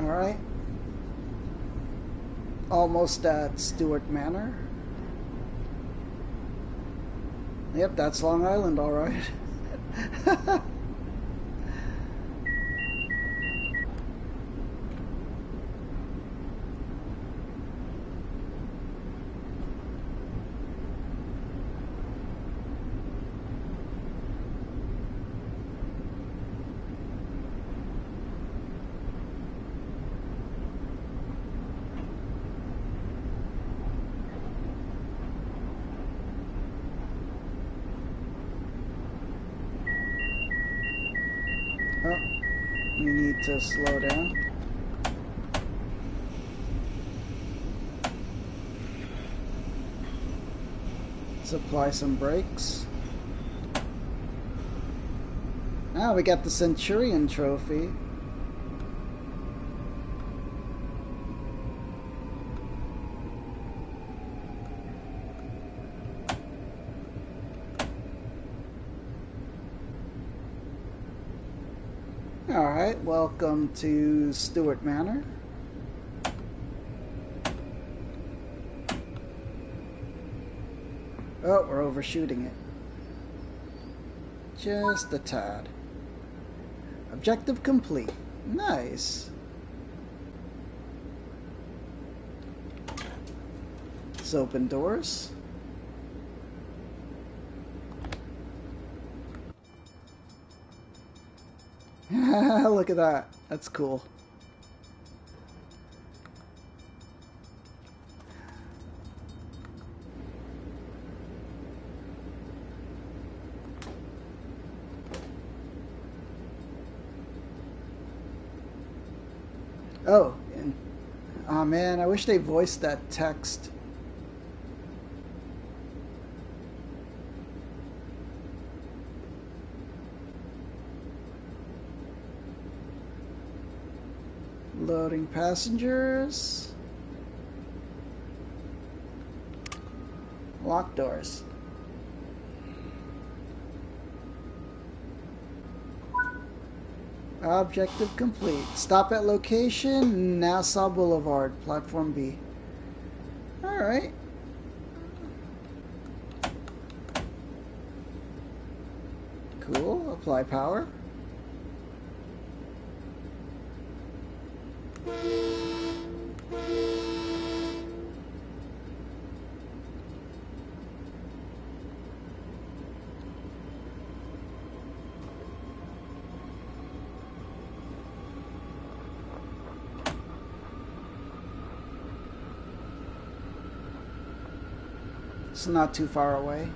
Alright. Almost at Stewart Manor. Yep, that's Long Island, alright. Oh, we need to slow down. Supply some brakes. Ah, we got the Centurion trophy. Alright, welcome to Stewart Manor. Oh, we're overshooting it. Just a tad. Objective complete. Nice. Let's open doors. Look at that. That's cool. Oh, and oh man, I wish they voiced that text. Loading passengers. Lock doors. Objective complete. Stop at location, Nassau Boulevard, platform B. Alright. Cool. Apply power. It's not too far away.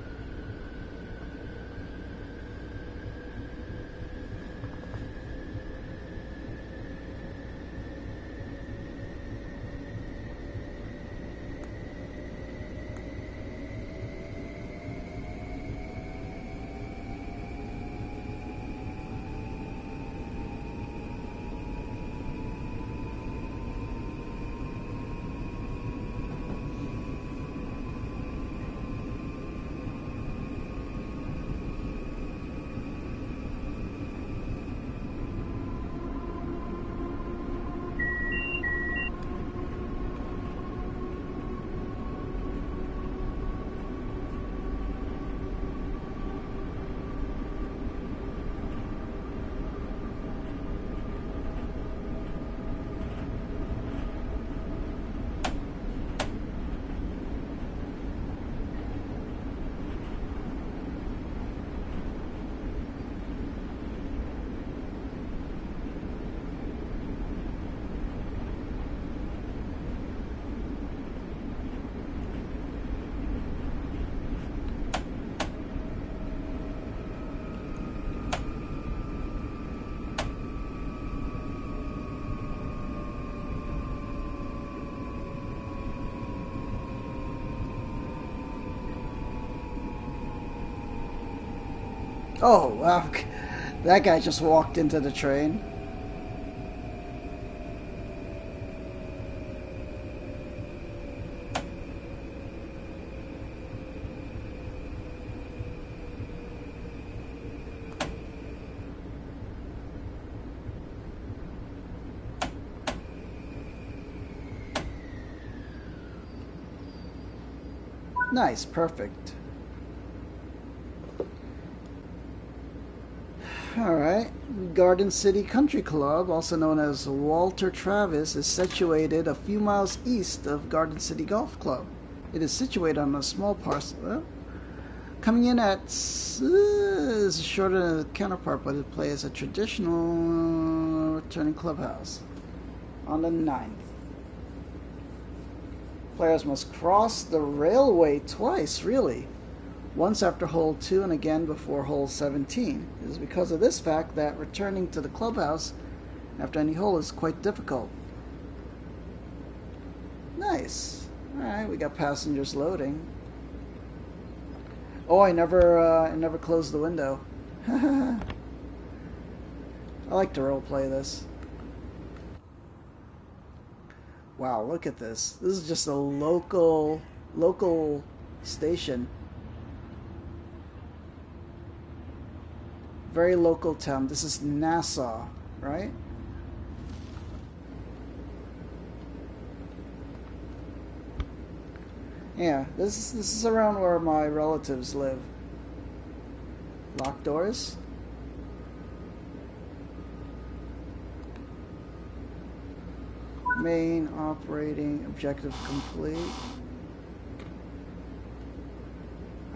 Oh, wow. That guy just walked into the train. Nice, perfect. Alright. Garden City Country Club, also known as Walter Travis, is situated a few miles east of Garden City Golf Club. It is situated on a small parcel. Coming in at is shorter than the counterpart, but it plays a traditional returning clubhouse on the 9th. Players must cross the railway twice, really. Once after hole 2 and again before hole 17. It is because of this fact that returning to the clubhouse after any hole is quite difficult. Nice. Alright, we got passengers loading. Oh, I never closed the window. I like to roleplay this. Wow, look at this. This is just a local station. Very local town. This is Nassau, right? Yeah, this is around where my relatives live. Lock doors. Main operating objective complete.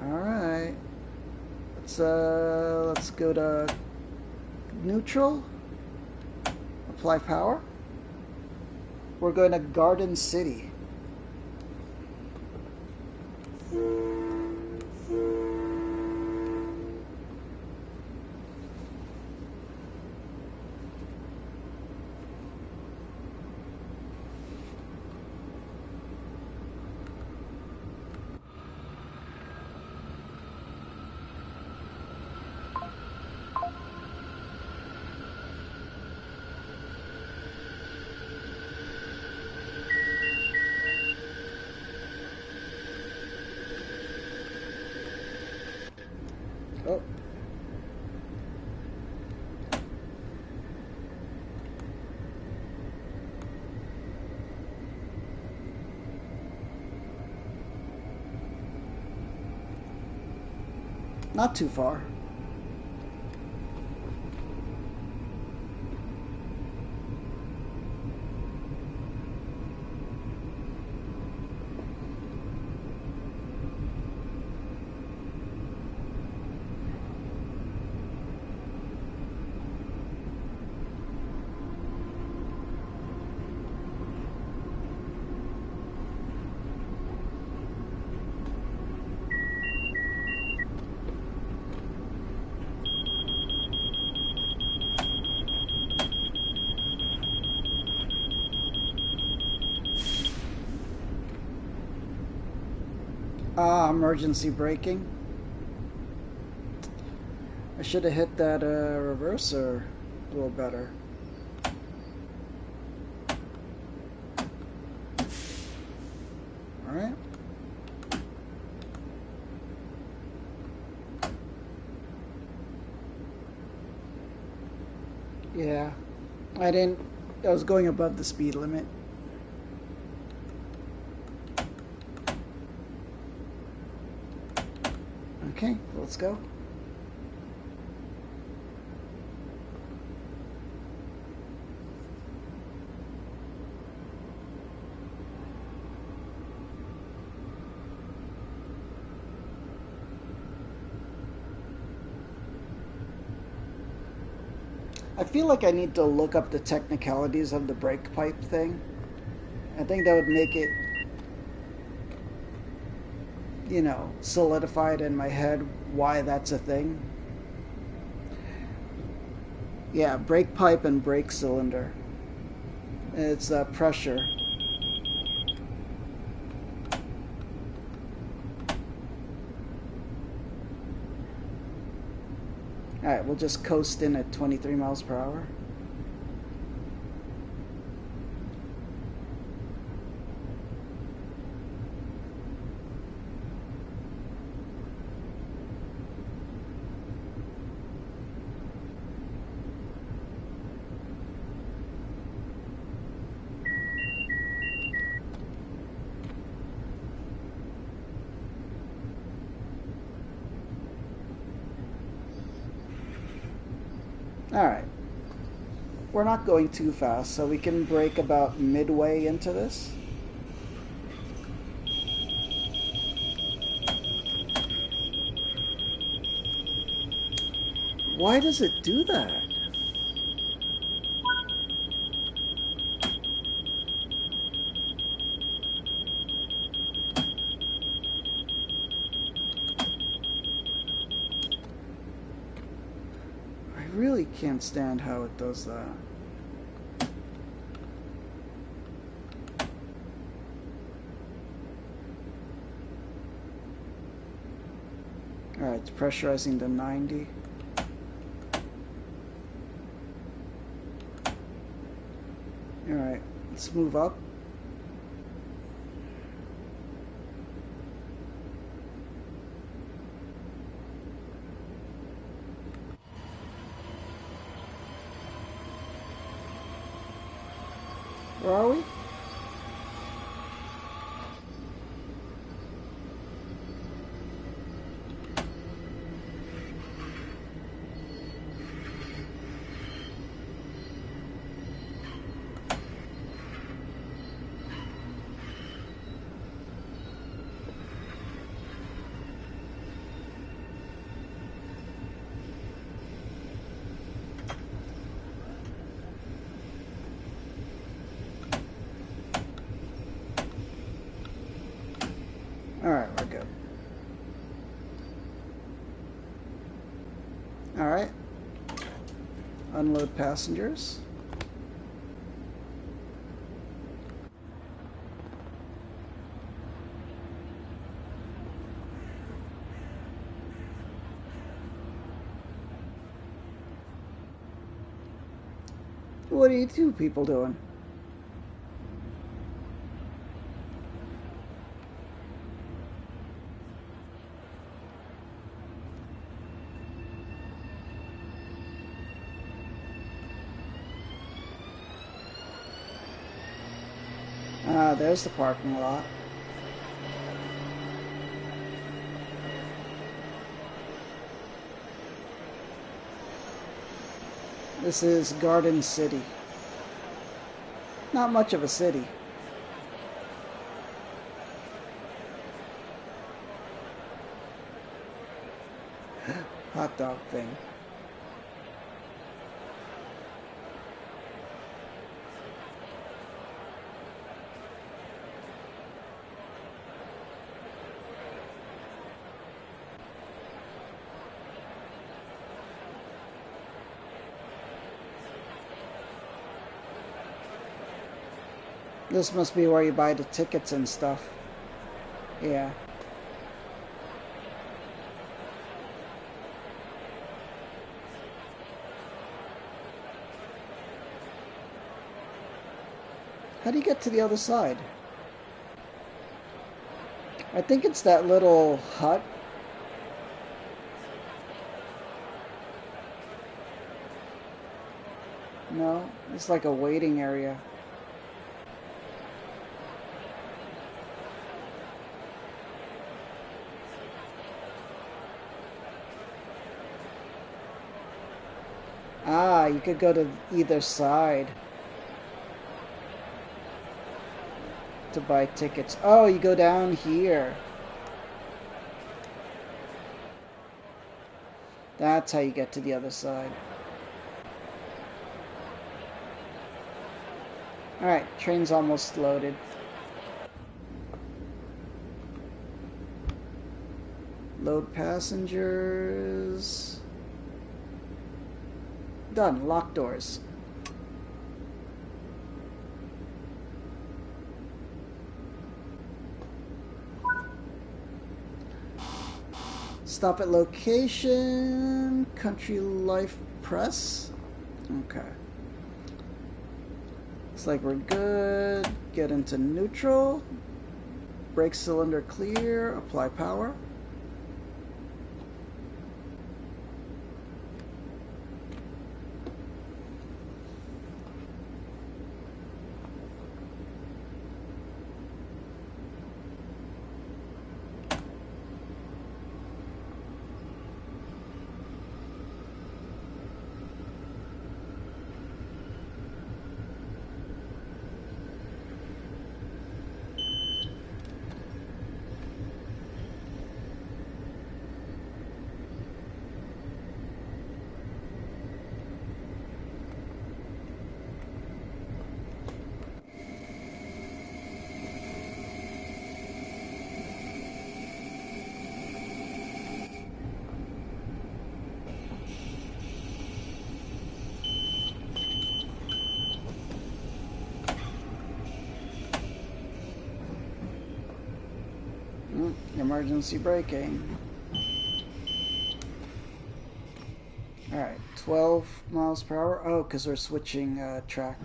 Alright. Let's go to neutral. Apply power. We're going to Garden City. Not too far. Ah, emergency braking. I should have hit that reverser a little better. Alright. Yeah. I was going above the speed limit. Okay, let's go. I feel like I need to look up the technicalities of the brake pipe thing. I think that would make it, you know, solidified in my head why that's a thing. Yeah, brake pipe and brake cylinder. It's pressure. Alright, we'll just coast in at 23 miles per hour. Alright. We're not going too fast, so we can brake about midway into this. Why does it do that? I really can't stand how it does that. Alright, it's pressurizing to 90. Alright, let's move up. Where are we? Alright, we're good. Alright. Unload passengers. What are you two people doing? Ah, there's the parking lot. This is Garden City. Not much of a city. Hot dog thing. This must be where you buy the tickets and stuff. Yeah. How do you get to the other side? I think it's that little hut. No, it's like a waiting area. Ah, you could go to either side to buy tickets. Oh, you go down here. That's how you get to the other side. Alright, train's almost loaded. Load passengers. Done. Lock doors. Stop at location. Country Life Press. Okay. Looks like we're good. Get into neutral. Brake cylinder clear. Apply power. Emergency braking. Alright, 12 miles per hour. Oh, because we're switching track.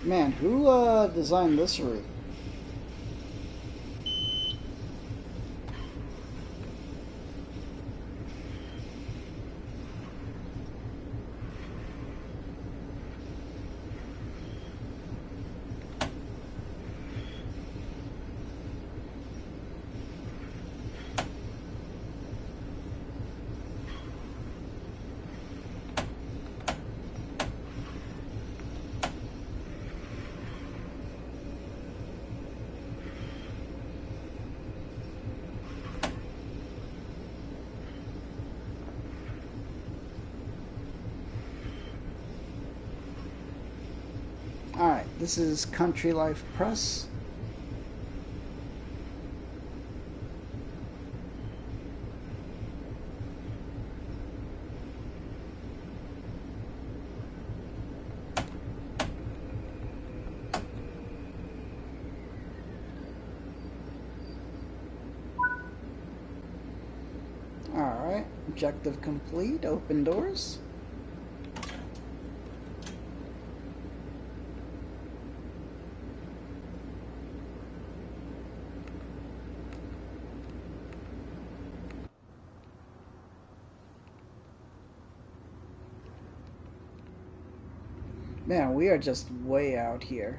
Man, who designed this route? This is Country Life Press. Alright, objective complete, open doors. Man, we are just way out here.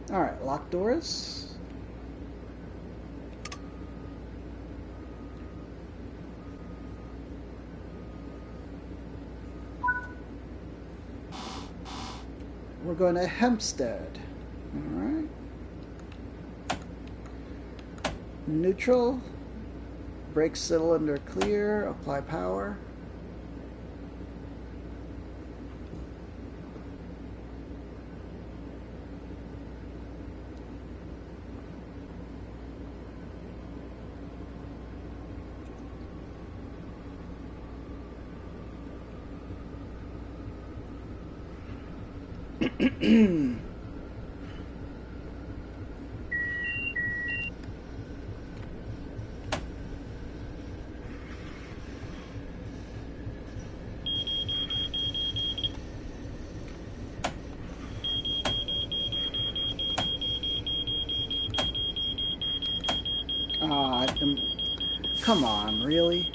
Alright, locked doors. We're going to Hempstead. Alright. Neutral. Brake cylinder clear. Apply power. Come on, really?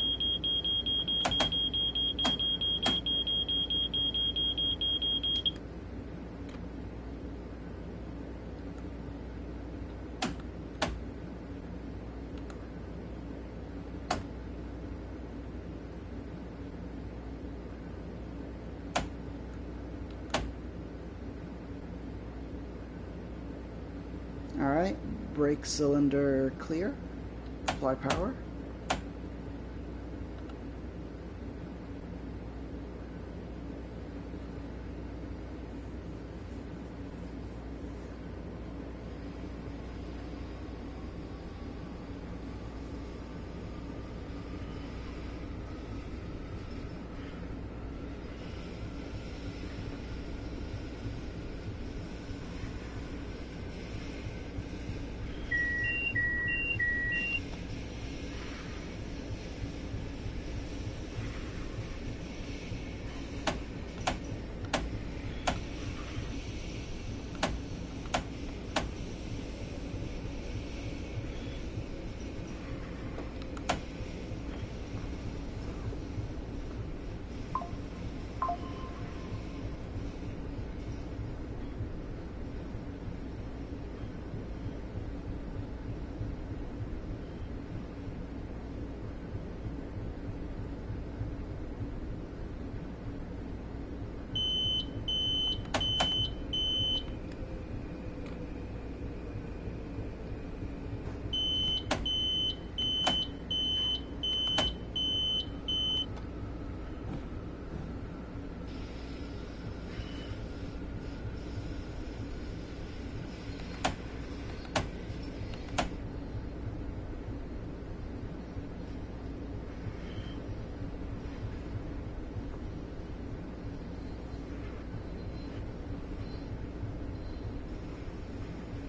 Alright, brake cylinder clear. Apply power.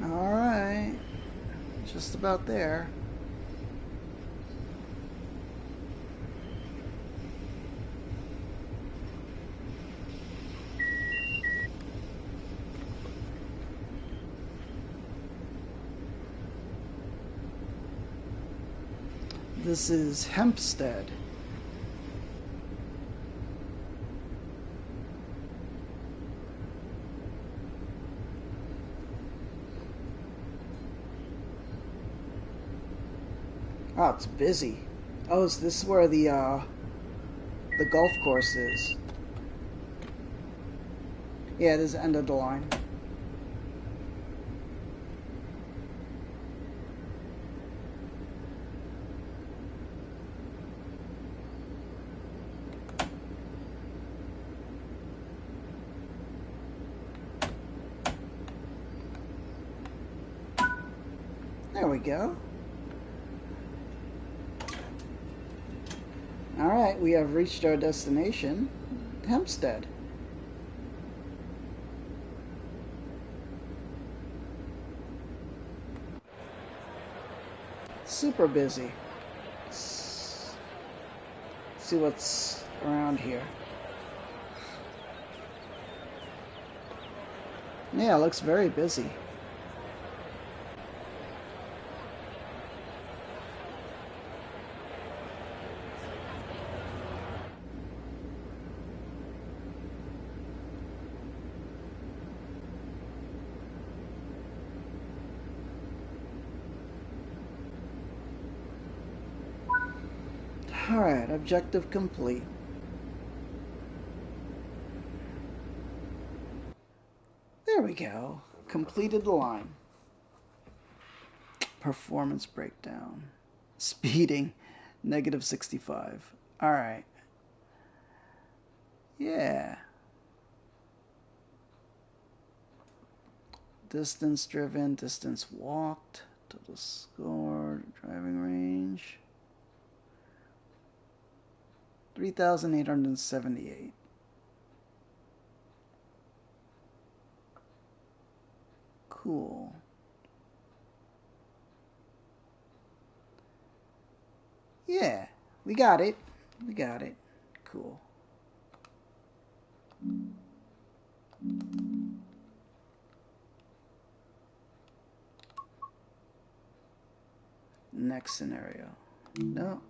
Alright, just about there. This is Hempstead. Oh, it's busy. Oh, is this where the golf course is? Yeah, this is the end of the line. There we go. Alright, we have reached our destination, Hempstead. Super busy. Let's see what's around here. Yeah, it looks very busy. Alright, objective complete. There we go. Completed the line. Performance breakdown. Speeding, negative 65. Alright. Yeah. Distance driven, distance walked, total score, driving range. 3,878. Cool. Yeah, we got it. We got it. Cool. Next scenario. No.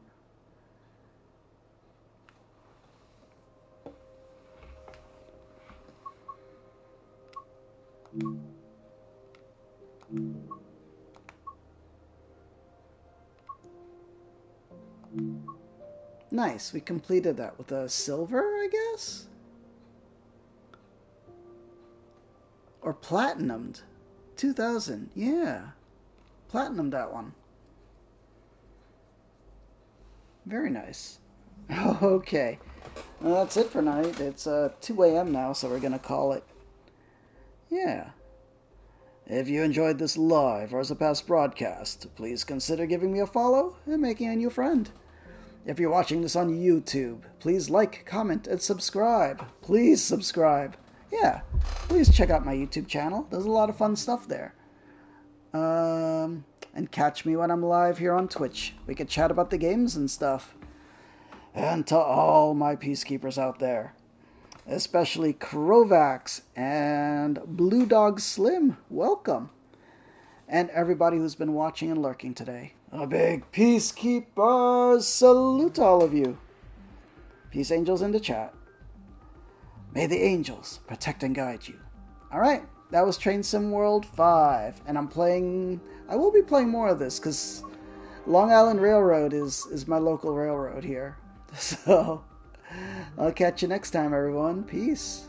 Nice, we completed that with a silver, I guess? Or platinumed. 2,000, yeah. Platinumed that one. Very nice. Okay. Well, that's it for night. It's 2 a.m. now, so we're going to call it. Yeah. If you enjoyed this live or as a past broadcast, please consider giving me a follow and making a new friend. If you're watching this on YouTube, please like, comment, and subscribe. Please subscribe. Yeah, please check out my YouTube channel. There's a lot of fun stuff there. And catch me when I'm live here on Twitch. We can chat about the games and stuff. And to all my peacekeepers out there, especially Krovax and Blue Dog Slim, welcome. And everybody who's been watching and lurking today. A big peacekeepers salute to all of you. Peace angels in the chat. May the angels protect and guide you. Alright, that was Train Sim World 5. And I will be playing more of this because Long Island Railroad is my local railroad here. So, I'll catch you next time, everyone. Peace.